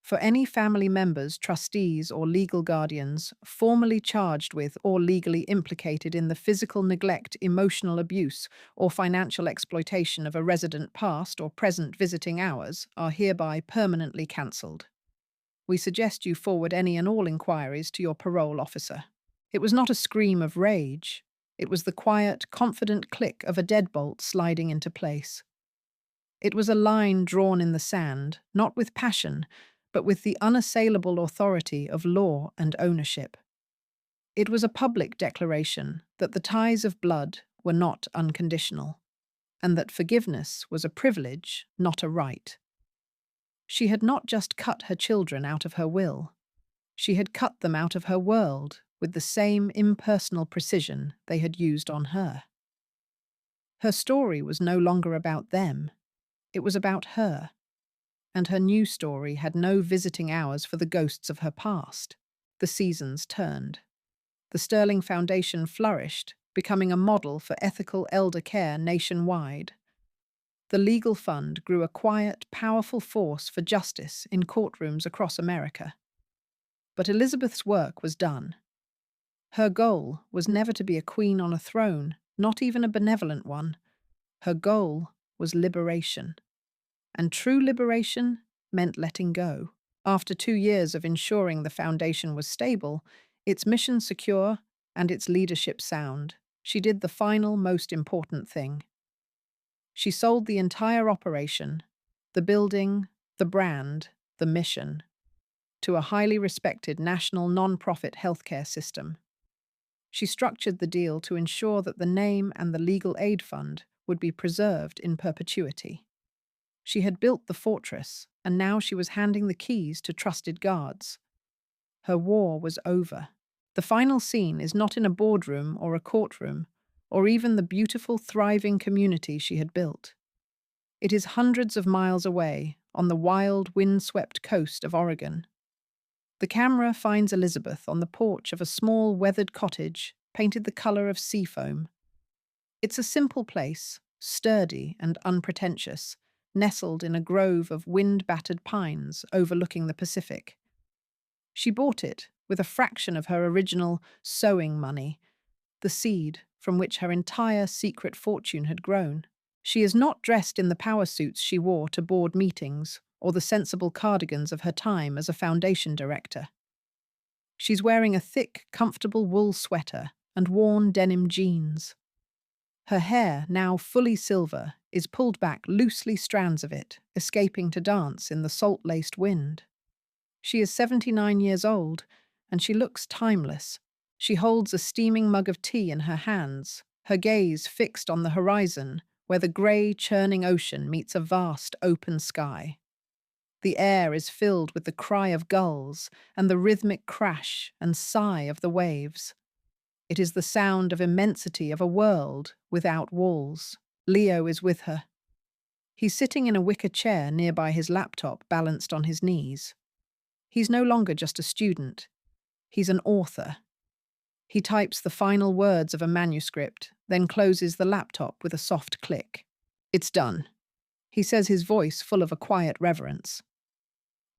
For any family members, trustees, or legal guardians formally charged with or legally implicated in the physical neglect, emotional abuse, or financial exploitation of a resident past or present visiting hours are hereby permanently cancelled. We suggest you forward any and all inquiries to your parole officer. It was not a scream of rage. It was the quiet, confident click of a deadbolt sliding into place. It was a line drawn in the sand, not with passion, but with the unassailable authority of law and ownership. It was a public declaration that the ties of blood were not unconditional, and that forgiveness was a privilege, not a right. She had not just cut her children out of her will. She had cut them out of her world with the same impersonal precision they had used on her. Her story was no longer about them. It was about her. and her new story had no visiting hours for the ghosts of her past. The seasons turned. The Sterling Foundation flourished, becoming a model for ethical elder care nationwide. The legal fund grew a quiet, powerful force for justice in courtrooms across America. But Elizabeth's work was done. Her goal was never to be a queen on a throne, not even a benevolent one. Her goal was liberation. And true liberation meant letting go. After 2 years of ensuring the foundation was stable, its mission secure, and its leadership sound, she did the final, most important thing. She sold the entire operation, the building, the brand, the mission, to a highly respected national non-profit healthcare system. She structured the deal to ensure that the name and the legal aid fund would be preserved in perpetuity. She had built the fortress, and now she was handing the keys to trusted guards. Her war was over. The final scene is not in a boardroom or a courtroom, or even the beautiful, thriving community she had built. It is hundreds of miles away, on the wild, wind-swept coast of Oregon. The camera finds Elizabeth on the porch of a small, weathered cottage painted the color of sea foam. It's a simple place, sturdy and unpretentious, nestled in a grove of wind-battered pines overlooking the Pacific. She bought it with a fraction of her original sewing money, the seed from which her entire secret fortune had grown. She is not dressed in the power suits she wore to board meetings or the sensible cardigans of her time as a foundation director. She's wearing a thick, comfortable wool sweater and worn denim jeans. Her hair, now fully silver, is pulled back, loosely strands of it, escaping to dance in the salt-laced wind. She is 79 years old, and she looks timeless. She holds a steaming mug of tea in her hands, her gaze fixed on the horizon, where the grey, churning ocean meets a vast, open sky. The air is filled with the cry of gulls and the rhythmic crash and sigh of the waves. It is the sound of immensity of a world without walls. Leo is with her. He's sitting in a wicker chair nearby his laptop balanced on his knees. He's no longer just a student. He's an author. He types the final words of a manuscript, then closes the laptop with a soft click. It's done, he says, his voice full of a quiet reverence.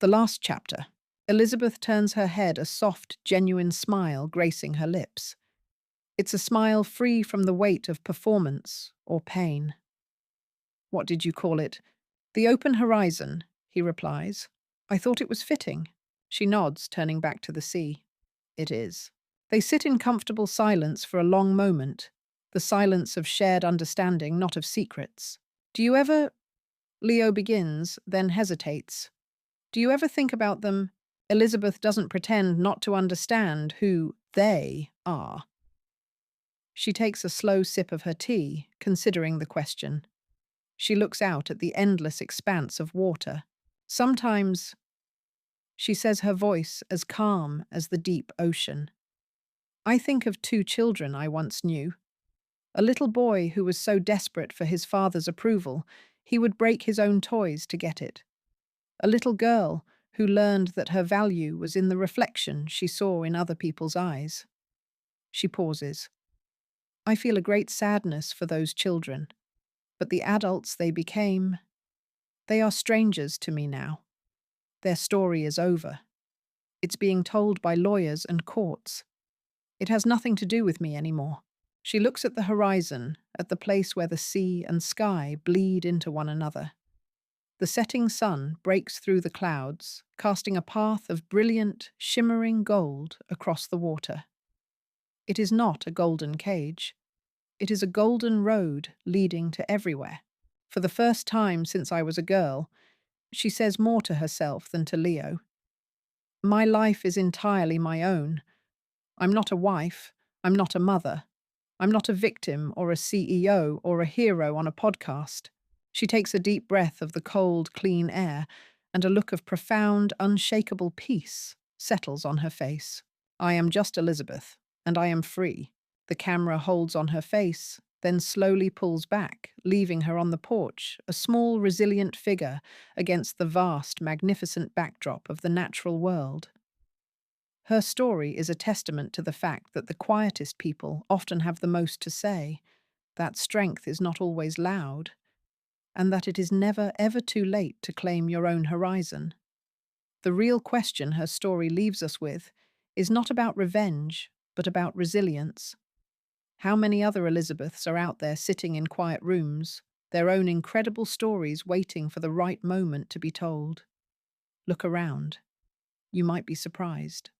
The last chapter. Elizabeth turns her head, a soft, genuine smile gracing her lips. It's a smile free from the weight of performance or pain. What did you call it? The Open Horizon, he replies. I thought it was fitting. She nods, turning back to the sea. It is. They sit in comfortable silence for a long moment, the silence of shared understanding, not of secrets. Do you ever... Leo begins, then hesitates. Do you ever think about them? Elizabeth doesn't pretend not to understand who they are. She takes a slow sip of her tea, considering the question. She looks out at the endless expanse of water. Sometimes, she says, her voice as calm as the deep ocean. I think of 2 children I once knew. A little boy who was so desperate for his father's approval, he would break his own toys to get it. A little girl who learned that her value was in the reflection she saw in other people's eyes. She pauses. I feel a great sadness for those children, but the adults they became, they are strangers to me now. Their story is over. It's being told by lawyers and courts. It has nothing to do with me anymore. She looks at the horizon, at the place where the sea and sky bleed into one another. The setting sun breaks through the clouds, casting a path of brilliant, shimmering gold across the water. It is not a golden cage. It is a golden road leading to everywhere. For the first time since I was a girl, she says more to herself than to Leo. My life is entirely my own. I'm not a wife. I'm not a mother. I'm not a victim or a CEO or a hero on a podcast. She takes a deep breath of the cold, clean air, and a look of profound, unshakable peace settles on her face. I am just Elizabeth, and I am free. The camera holds on her face, then slowly pulls back, leaving her on the porch, a small, resilient figure against the vast, magnificent backdrop of the natural world. Her story is a testament to the fact that the quietest people often have the most to say, that strength is not always loud, and that it is never, ever too late to claim your own horizon. The real question her story leaves us with is not about revenge, but about resilience. How many other Elizabeths are out there sitting in quiet rooms, their own incredible stories waiting for the right moment to be told? Look around. You might be surprised.